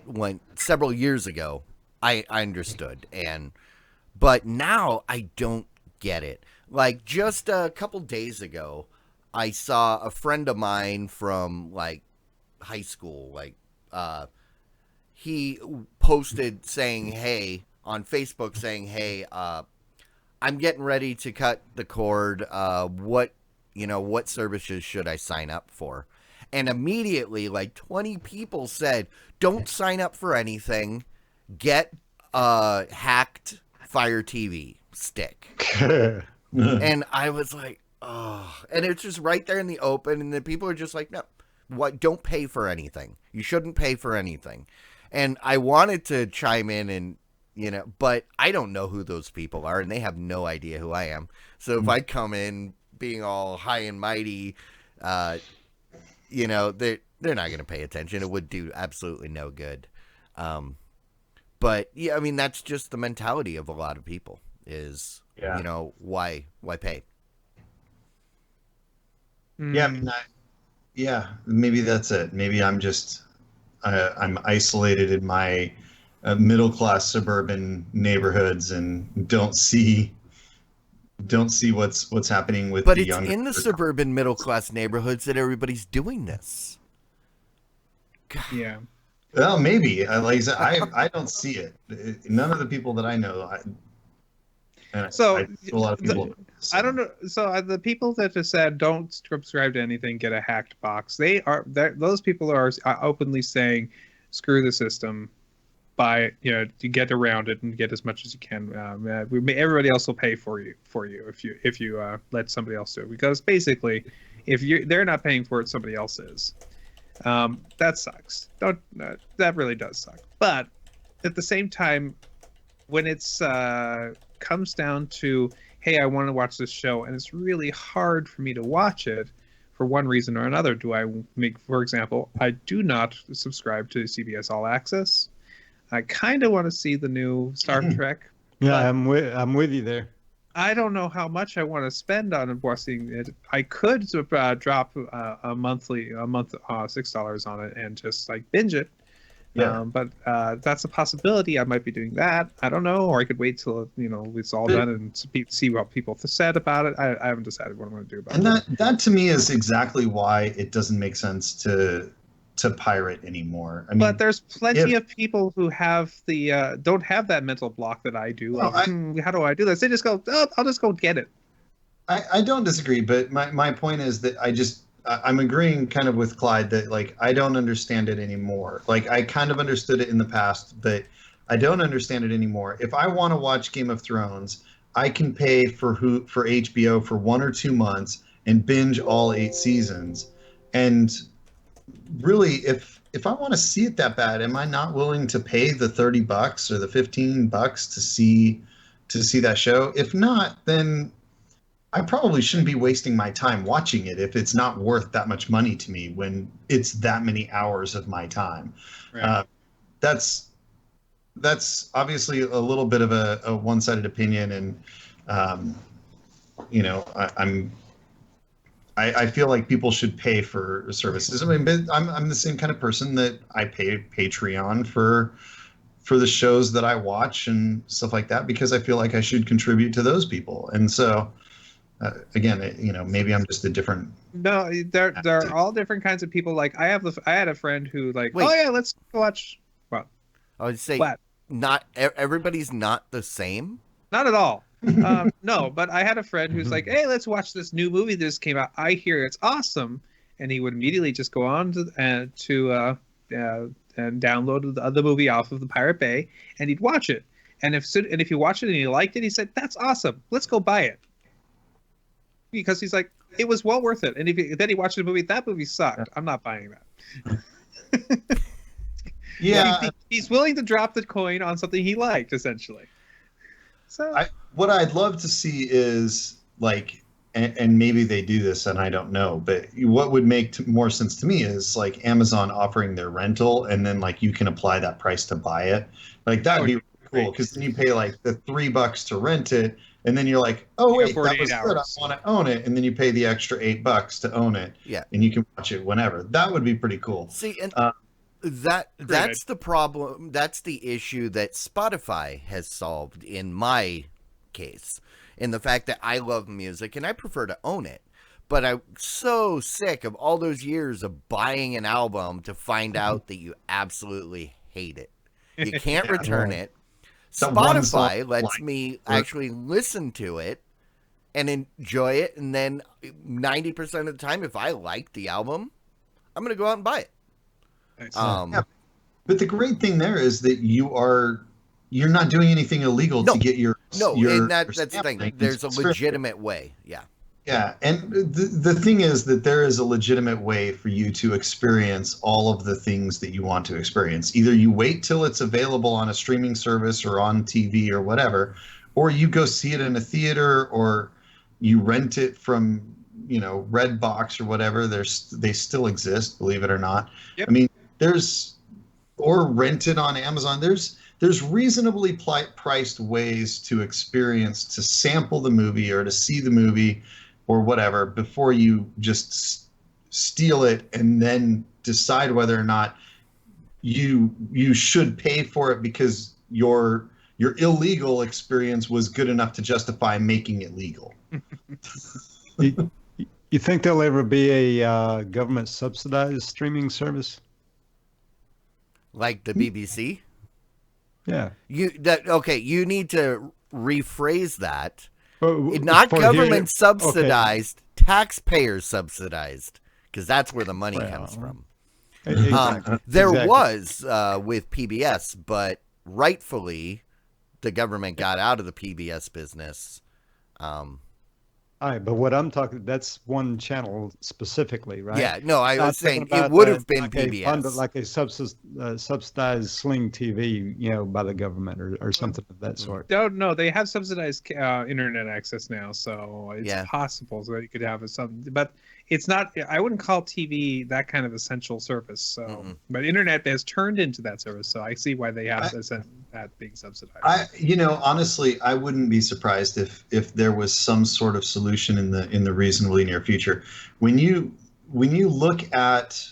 When several years ago, I understood, but now I don't get it. Like just a couple days ago, I saw a friend of mine from like high school, like he posted saying, "Hey," on Facebook saying, "Hey, I'm getting ready to cut the cord. What services should I sign up for?" And immediately, like 20 people said, "Don't sign up for anything. Get a hacked Fire TV stick." And I was like, oh. And it's just right there in the open. And the people are just like, no, what? Don't pay for anything. You shouldn't pay for anything. And I wanted to chime in and, you know, but I don't know who those people are, and they have no idea who I am. So if I come in being all high and mighty, you know, they're not going to pay attention. It would do absolutely no good. But yeah, I mean, that's just the mentality of a lot of people is, you know, why pay? Yeah, I mean, maybe that's it. Maybe I'm just I'm isolated in my middle-class suburban neighborhoods and don't see what's happening with but the it's younger. in the suburban middle-class neighborhoods that everybody's doing this. God. Yeah. Well, maybe. Like I said, I don't see it. None of the people that I know. A lot of people. I don't know. So the people that have said don't subscribe to anything, get a hacked box. Those people are openly saying, "Screw the system, buy it. You know, to get around it and get as much as you can. Everybody else will pay for you if you let somebody else do it. Because basically, if they're not paying for it, somebody else is. That sucks. That really does suck. But at the same time, when it's comes down to, hey, I want to watch this show, and it's really hard for me to watch it for one reason or another. For example, I do not subscribe to CBS All Access. I kind of want to see the new Star Trek. Yeah, I'm with you there. I don't know how much I want to spend on watching it. I could drop a month $6 on it and just like binge it. Yeah. But that's a possibility. I might be doing that. I don't know. Or I could wait till it's all done and see what people said about it. I haven't decided what I'm going to do about it. And that to me is exactly why it doesn't make sense to pirate anymore. I mean, but there's plenty of people who have the don't have that mental block that I do. Well, How do I do this? They just go, oh, I'll just go get it. I don't disagree, but my point is that I'm agreeing kind of with Clyde that like I don't understand it anymore. Like I kind of understood it in the past, but I don't understand it anymore. If I want to watch Game of Thrones, I can pay for HBO for 1 or 2 months and binge all 8 seasons. And really, if I want to see it that bad, am I not willing to pay the $30 or the $15 to see that show? If not, then I probably shouldn't be wasting my time watching it if it's not worth that much money to me when it's that many hours of my time. Right. that's obviously a little bit of a one-sided opinion, and um, I feel like people should pay for services. I mean, but I'm the same kind of person that I pay Patreon for the shows that I watch and stuff like that, because I feel like I should contribute to those people. And so, again, maybe I'm just a different. No, there are all different kinds of people. Like I had a friend who like, Wait. oh yeah, let's go watch. Well, I would say what? not everybody's not the same. Not at all. No, but I had a friend who's like, hey, let's watch this new movie that just came out. I hear it's awesome, and he would immediately just go on to and download the movie off of the Pirate Bay, and he'd watch it. And if he watched it and he liked it, he said, that's awesome. Let's go buy it. Because he's like, it was well worth it. And then he watched the movie. That movie sucked. I'm not buying that. Yeah, he's willing to drop the coin on something he liked, essentially. So what I'd love to see is like, and maybe they do this and I don't know, but what would make more sense to me is like Amazon offering their rental, and then like you can apply that price to buy it. Like that would be cool, because then you pay like the $3 to rent it, and then you're like, oh wait, that was good, I want to own it, and then you pay the extra $8 to own it. Yeah, and you can watch it whenever. That would be pretty cool. See, and that's the problem. That's the issue that Spotify has solved in my case, in the fact that I love music and I prefer to own it. But I'm so sick of all those years of buying an album to find out that you absolutely hate it. You can't return it. Spotify lets me actually listen to it and enjoy it, and then 90% of the time, if I like the album, I'm going to go out and buy it. But the great thing there is that you're not doing anything illegal to get your and that's the thing. There's a legitimate way. Yeah, and the thing is that there is a legitimate way for you to experience all of the things that you want to experience. Either you wait till it's available on a streaming service or on TV or whatever, or you go see it in a theater, or you rent it from Redbox or whatever. They still exist, believe it or not. Yep. I mean, or rent it on Amazon. There's reasonably priced ways to sample the movie or to see the movie or whatever before you just steal it and then decide whether or not you should pay for it because your illegal experience was good enough to justify making it legal. You think there'll ever be a government subsidized streaming service? Like the BBC? Yeah. You need to rephrase that. Well, not government subsidized, taxpayer subsidized, because that's where the money comes from. There was with PBS, but rightfully the government got out of the PBS business. All right, but what I'm talking, that's one channel specifically, right? Yeah, no, I was saying it would have been PBS. Like a subsidized Sling TV, by the government or something of that sort. No, they have subsidized internet access now, so it's possible that you could have something. But it's not, I wouldn't call TV that kind of essential service. So, but internet has turned into that service, so I see why they have that being subsidized. Honestly, I wouldn't be surprised if there was some sort of solution in the reasonably near future. When you look at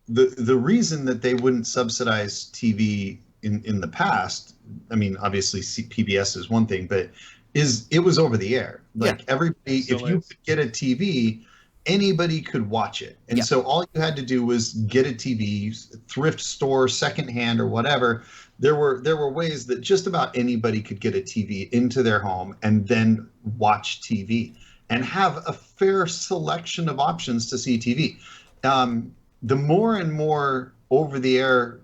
the reason that they wouldn't subsidize TV in the past, I mean, obviously PBS is one thing, but it was over the air. Like everybody, if you could get a TV, anybody could watch it. And so all you had to do was get a TV, thrift store, secondhand or whatever. There were ways that just about anybody could get a TV into their home and then watch TV and have a fair selection of options to see TV. The more and more over the air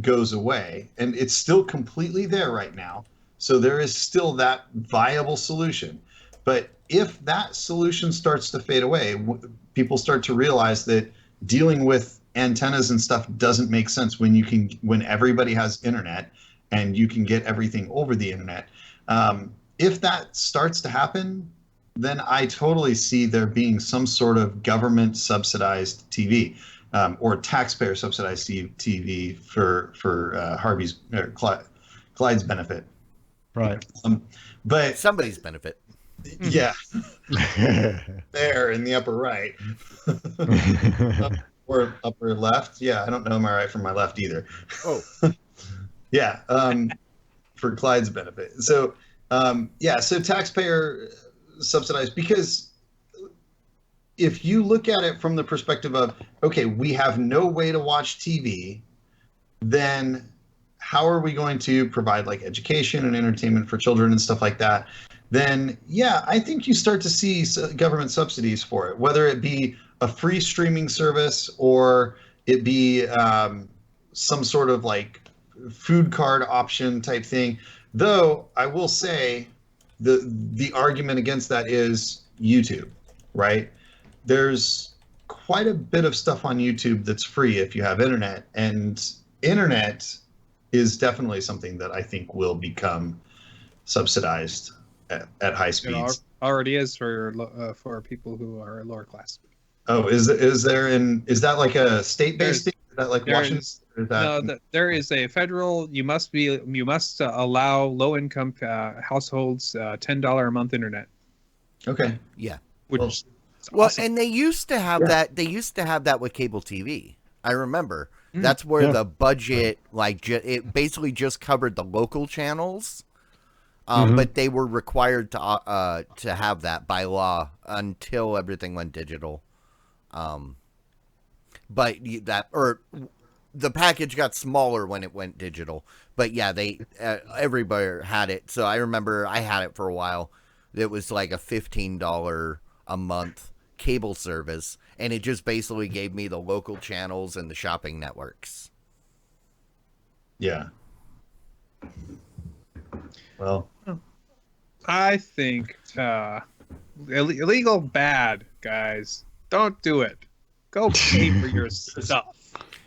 goes away, and it's still completely there right now. So there is still that viable solution. But if that solution starts to fade away, people start to realize that dealing with antennas and stuff doesn't make sense when everybody has internet and you can get everything over the internet. If that starts to happen, then I totally see there being some sort of government subsidized TV or taxpayer subsidized TV for Harvey's Clyde's benefit. Right. But Somebody's benefit. yeah, there in the upper right. Or upper left. Yeah, I don't know my right from my left either. Oh. Yeah, for Clyde's benefit. So, so taxpayer subsidized, because if you look at it from the perspective of, okay, we have no way to watch TV, then how are we going to provide like education and entertainment for children and stuff like that? Then, yeah, I think you start to see government subsidies for it, whether it be a free streaming service or it be some sort of like food card option type thing. Though I will say the argument against that is YouTube, right? There's quite a bit of stuff on YouTube that's free if you have internet, and internet is definitely something that I think will become subsidized at high speeds. It already is for people who are lower class. Oh, is that like a state-based thing? Is that like Washington? There is a federal. You must allow low-income households $10 a month internet. Okay. Yeah. Which is Well, awesome. and they used to have that. They used to have that with cable TV. I remember. That's where the budget, it basically just covered the local channels. But they were required to have that by law until everything went digital. But the package got smaller when it went digital. But yeah, everybody had it. So I remember I had it for a while. It was like a $15 a month cable service, and it just basically gave me the local channels and the shopping networks. Yeah. Well, I think illegal bad, guys. Don't do it. Go pay for your stuff.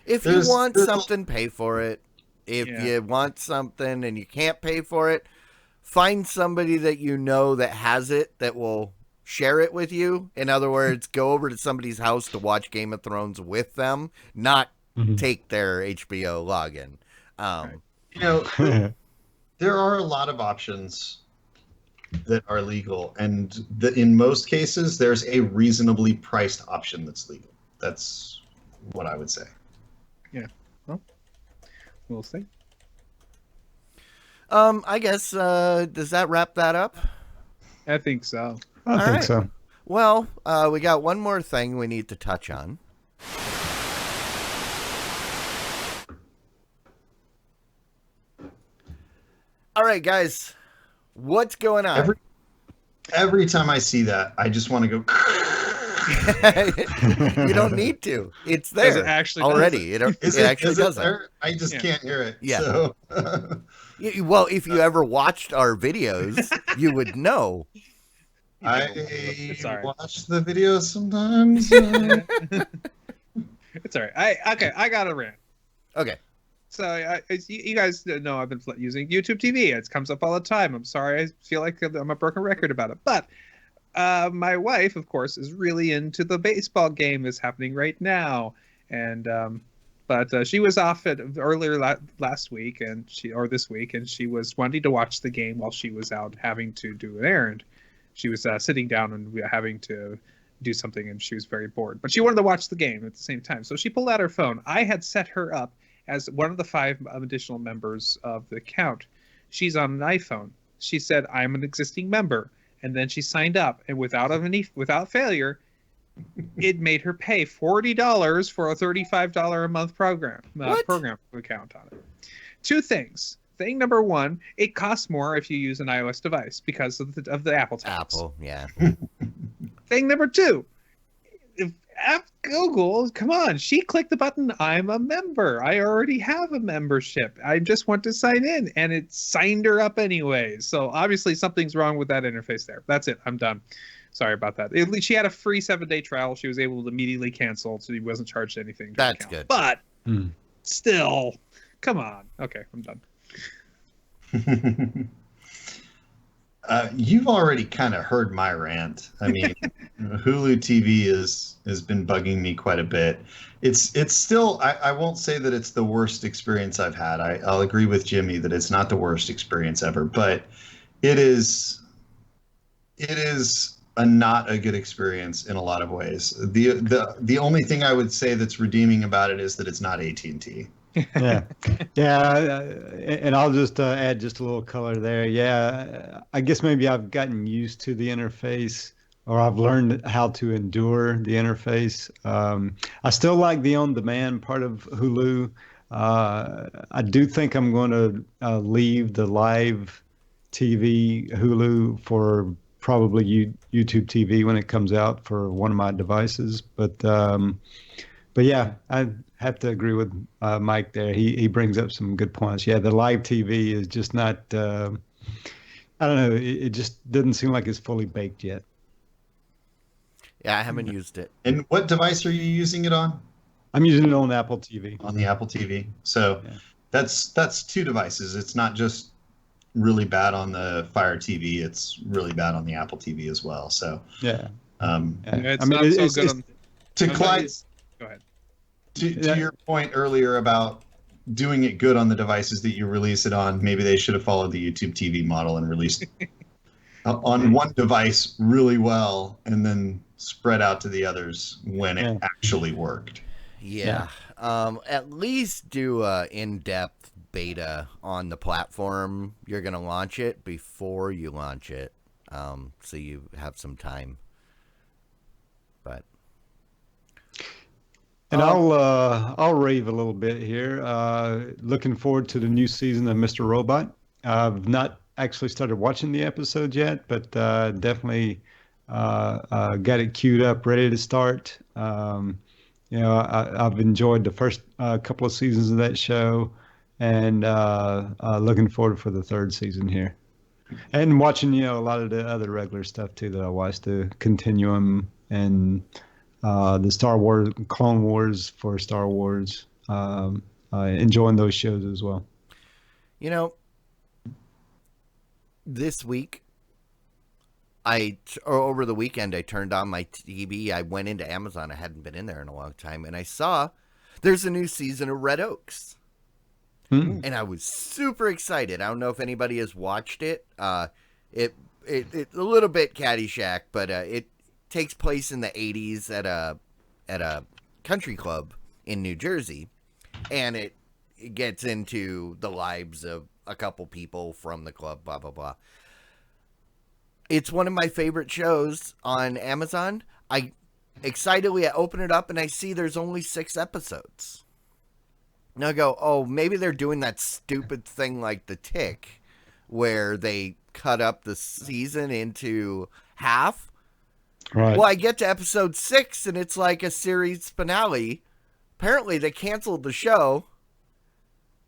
If you want something, pay for it. If you want something and you can't pay for it, find somebody that you know that has it that will share it with you. In other words, go over to somebody's house to watch Game of Thrones with them, not take their HBO login. There are a lot of options that are legal, and in most cases, there's a reasonably priced option that's legal. That's what I would say. Yeah. Well, we'll see. I guess, does that wrap that up? I think so. I think so. Well, we got one more thing we need to touch on. All right, guys, what's going on? Every time I see that, I just want to go. You don't need to. It's there It actually already. It actually doesn't. There? I just can't hear it. Yeah. So. Well, if you ever watched our videos, you would know. I watch the videos sometimes. It's all right. I got a rant. Okay. So you guys know I've been using YouTube TV. It comes up all the time. I'm sorry. I feel like I'm a broken record about it. But my wife, of course, is really into the baseball game that's happening right now. And but she was off earlier last week or this week, and she was wanting to watch the game while she was out having to do an errand. She was sitting down and having to do something, and she was very bored. But she wanted to watch the game at the same time. So she pulled out her phone. I had set her up as one of the 5 additional members of the account. She's on an iPhone. She said, I'm an existing member. And then she signed up. And without failure, it made her pay $40 for a $35 a month program account on it. 2 things. Thing number 1, it costs more if you use an iOS device because of the Apple tax. Apple, yeah. Thing number 2, Google, come on. She clicked the button, I'm a member. I already have a membership. I just want to sign in. And it signed her up anyway. So obviously something's wrong with that interface there. That's it. I'm done. Sorry about that. At least she had a free 7-day trial. She was able to immediately cancel, so she wasn't charged anything. That's good. But still, come on. Okay, I'm done. You've already kind of heard my rant. I mean, Hulu TV has been bugging me quite a bit. It's still I won't say that it's the worst experience I've had. I'll agree with Jimmy that it's not the worst experience ever, but it is a not a good experience in a lot of ways. The only thing I would say that's redeeming about it is that it's not AT&T. Yeah, yeah, and I'll just add just a little color there. Yeah, I guess maybe I've gotten used to the interface, or I've learned how to endure the interface. I still like the on-demand part of Hulu. I do think I'm going to leave the live TV Hulu for probably YouTube TV when it comes out for one of my devices, but yeah, I have to agree with Mike there. He brings up some good points. Yeah, the live TV is just not. I don't know. It just doesn't seem like it's fully baked yet. Yeah, I haven't used it. And what device are you using it on? I'm using it on Apple TV. On the Apple TV. So Yeah. that's two devices. It's not just really bad on the Fire TV. It's really bad on the Apple TV as well. So Yeah. Yeah, Yeah. it's not so good on. to No, no, Clyde's Go ahead. to Yeah. your point earlier about doing it good on the devices that you release it on, maybe they should have followed the YouTube TV model and released on one device really well and then spread out to the others when it actually worked. Yeah. At least do a in-depth beta on the platform you're going to launch it before you launch it, so you have some time. But And I'll rave a little bit here. Looking forward to the new season of Mr. Robot. I've not actually started watching the episodes yet, but definitely got it queued up, ready to start. I've enjoyed the first couple of seasons of that show, and looking forward for the third season here. And watching, a lot of the other regular stuff too that I watched, the Continuum and the Star Wars, Clone Wars for Star Wars. Enjoying those shows as well. This week, over the weekend, I turned on my TV. I went into Amazon. I hadn't been in there in a long time, and I saw there's a new season of Red Oaks. And I was super excited. I don't know if anybody has watched it. It's a little bit Caddyshack, but it takes place in the 80s at a country club in New Jersey, and it gets into the lives of a couple people from the club, blah, blah, blah. It's one of my favorite shows on Amazon. I open it up and I see there's only 6 episodes. And I go, oh, maybe they're doing that stupid thing like The Tick, where they cut up the season into half. Right. Well, I get to episode 6 and it's like a series finale. Apparently they canceled the show,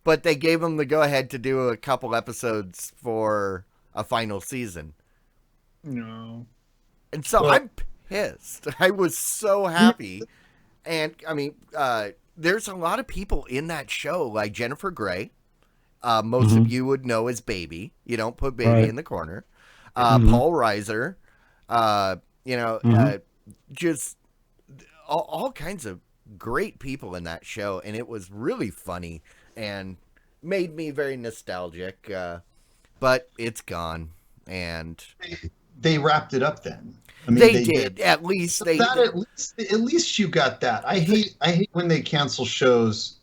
but they gave them the go-ahead to do a couple episodes for a final season. No. And so I'm pissed. I was so happy. And, I mean, there's a lot of people in that show, like Jennifer Grey. Most of you would know as Baby. You don't put Baby in the corner. Paul Reiser. Just all kinds of great people in that show. And it was really funny and made me very nostalgic. But it's gone. And they wrapped it up then. I mean, they did. At least so they that at least you got that. I hate when they cancel shows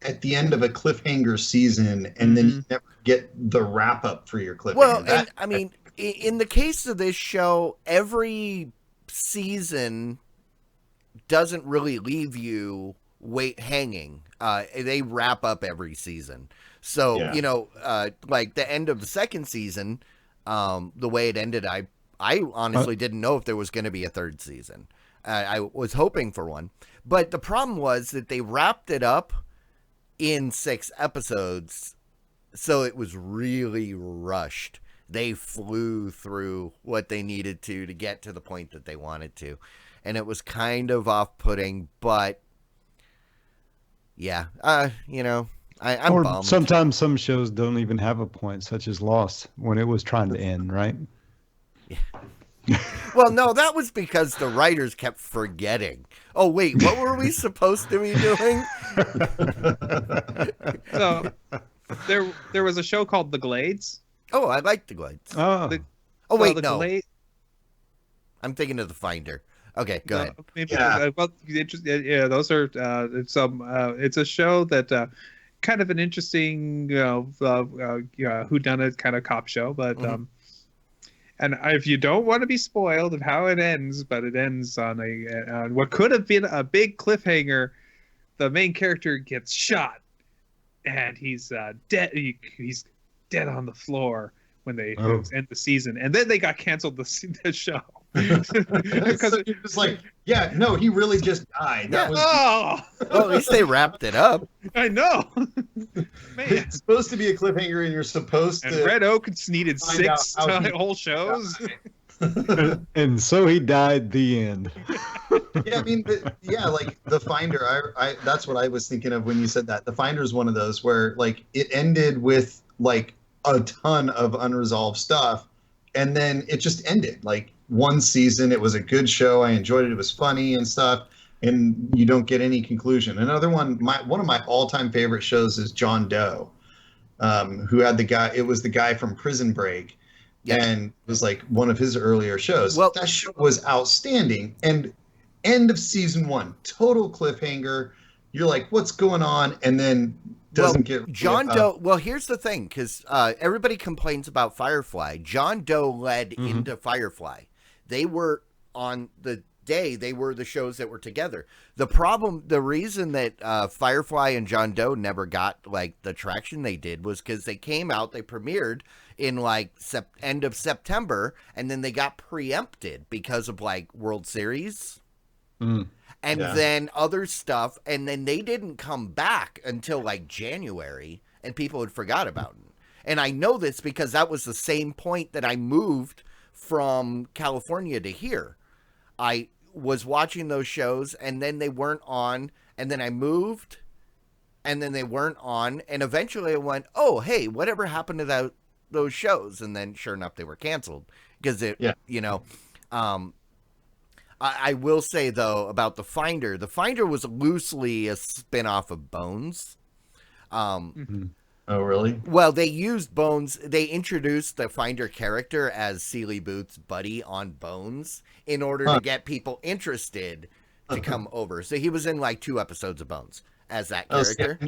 at the end of a cliffhanger season and then you never get the wrap up for your cliffhanger. Well, and I mean, in the case of this show, every season doesn't really leave you hanging. They wrap up every season. So, like the end of the second season, the way it ended, I honestly didn't know if there was going to be a third season. I was hoping for one. But the problem was that they wrapped it up in 6 episodes, so it was really rushed. They flew through what they needed to get to the point that they wanted to. And it was kind of off-putting, but yeah, I'm or bummed. sometimes some shows don't even have a point, such as Lost, when it was trying to end, right? Well, no, that was because the writers kept forgetting. Oh, wait, what were we supposed to be doing? So there was a show called The Glades. Oh, I like the Glades. Oh, The- Oh, wait, the no. Glade, I'm thinking of the Finder. Okay, go ahead. Maybe, Yeah. well, those are it's a show that kind of an interesting whodunit kind of cop show, but Mhm. and if you don't want to be spoiled of how it ends, but it ends on what could have been a big cliffhanger. The main character gets shot, and he's dead. He's dead on the floor when they end the season, and then they got canceled the show. Because it was like, yeah, no, he really just died. That was Well, at least they wrapped it up. I know. Man. it's supposed to be a cliffhanger, and you're supposed And to. Red Oak needed find out 6 how he whole shows. and so he died. The end. Yeah, I mean, but yeah, like The Finder. I that's what I was thinking of when you said that. The Finder is one of those where like it ended with like a ton of unresolved stuff, and then it just ended. Like one season, it was a good show. I enjoyed it. It was funny and stuff, and you don't get any conclusion. Another one, one of my all-time favorite shows is John Doe, who had the guy. It was the guy from Prison Break. Yeah. And it was like one of his earlier shows. Well- That show was outstanding. And end of season 1, total cliffhanger. You're like, what's going on? And then doesn't get John Doe. Well, here's the thing, because everybody complains about Firefly. John Doe led into Firefly. They were on the day. They were the shows that were together. The problem, the reason that Firefly and John Doe never got like the traction they did was because they came out. They premiered in like end of September, and then they got preempted because of like World Series. Mm. And Yeah. then other stuff, and then they didn't come back until like January, and people had forgot about it. And I know this because that was the same point that I moved from California to here. I was watching those shows, and then they weren't on, and then I moved, and then they weren't on, and eventually I went, oh, hey, whatever happened to those shows? And then sure enough, they were canceled because I will say, though, about The Finder was loosely a spin-off of Bones. Oh, really? Well, they used Bones. They introduced the Finder character as Seeley Booth's buddy on Bones in order to get people interested to come over. So he was in like 2 episodes of Bones as that character.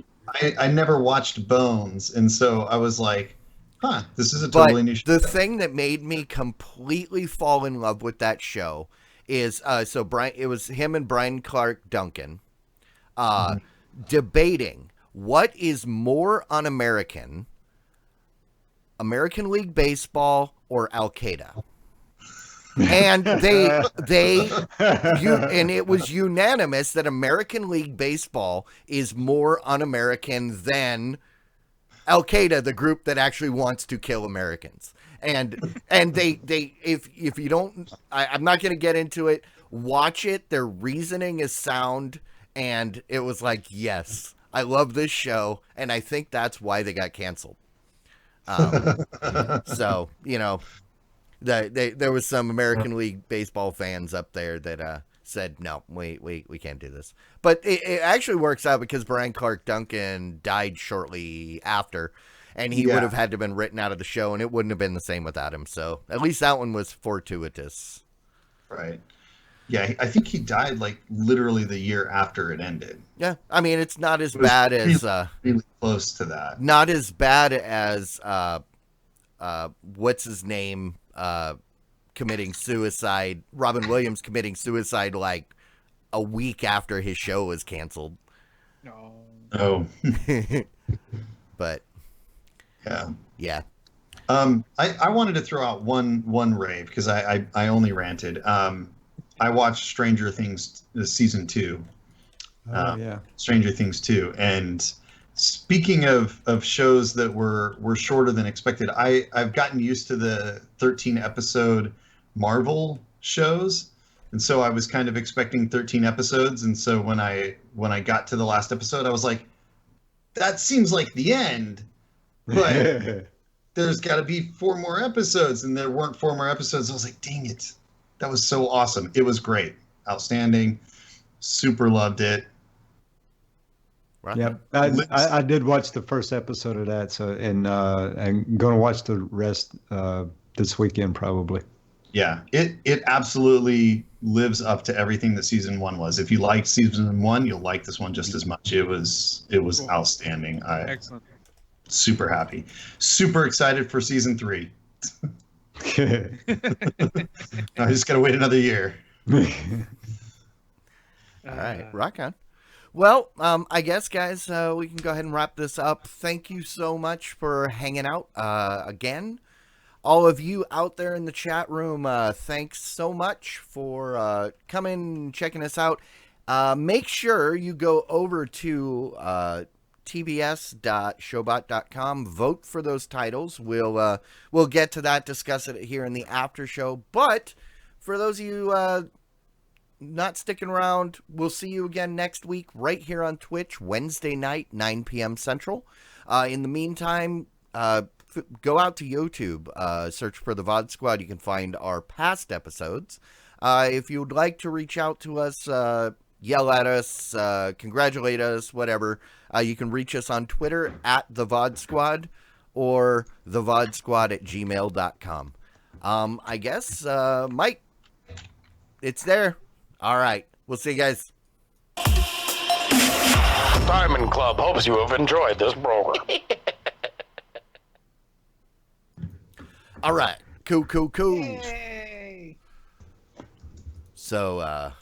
I never watched Bones, and so I was like, huh, this is a totally new show. The thing that made me completely fall in love with that show is it was him and Brian Clark Duncan debating what is more un-American, American League Baseball or Al Qaeda. And and it was unanimous that American League Baseball is more un-American than Al Qaeda, the group that actually wants to kill Americans. And they if you don't, I'm not going to get into it. Watch it. Their reasoning is sound, and it was like, yes, I love this show, and I think that's why they got canceled. So there was some American League Baseball fans up there that said, no, we can't do this. But it actually works out because Brian Clark Duncan died shortly after, and he would have had to have been written out of the show, and it wouldn't have been the same without him. So at least that one was fortuitous. Right. Yeah, I think he died like literally the year after it ended. Yeah, I mean, it's not as bad as Really close to that. not as bad as what's his name committing suicide. Robin Williams committing suicide like a week after his show was canceled. No. Oh, But yeah. yeah, I wanted to throw out one rave because I only ranted. I watched Stranger Things season 2. Yeah. Stranger Things 2. And speaking of shows that were shorter than expected, I've gotten used to the 13 episode Marvel shows. And so I was kind of expecting 13 episodes. And so when I got to the last episode, I was like, that seems like the end, but there's got to be 4 more episodes, and there weren't 4 more episodes. I was like, dang it. That was so awesome. It was great. Outstanding. Super loved it. Right. Yep, I did watch the first episode of that, so and I'm going to watch the rest this weekend probably. Yeah, it absolutely lives up to everything that season 1 was. If you liked season 1, you'll like this one just as much. It was Cool. outstanding. Excellent. Super happy. Super excited for season 3. I just got to wait another year. All right, rock on. Well, I guess, guys, we can go ahead and wrap this up. Thank you so much for hanging out again. All of you out there in the chat room, thanks so much for coming and checking us out. Make sure you go over to tbs.showbot.com. Vote for those titles. We'll get to that, discuss it here in the after show. But for those of you not sticking around, we'll see you again next week right here on Twitch, Wednesday night, 9 p.m. Central. In the meantime, go out to YouTube, search for the VOD Squad. You can find our past episodes. If you would like to reach out to us, yell at us, congratulate us, whatever, you can reach us on Twitter at the VOD Squad or thevodsquad@gmail.com. I guess, Mike, it's there. All right. We'll see you guys. Diamond Club hopes you have enjoyed this program. All right. Cool. Yay! So,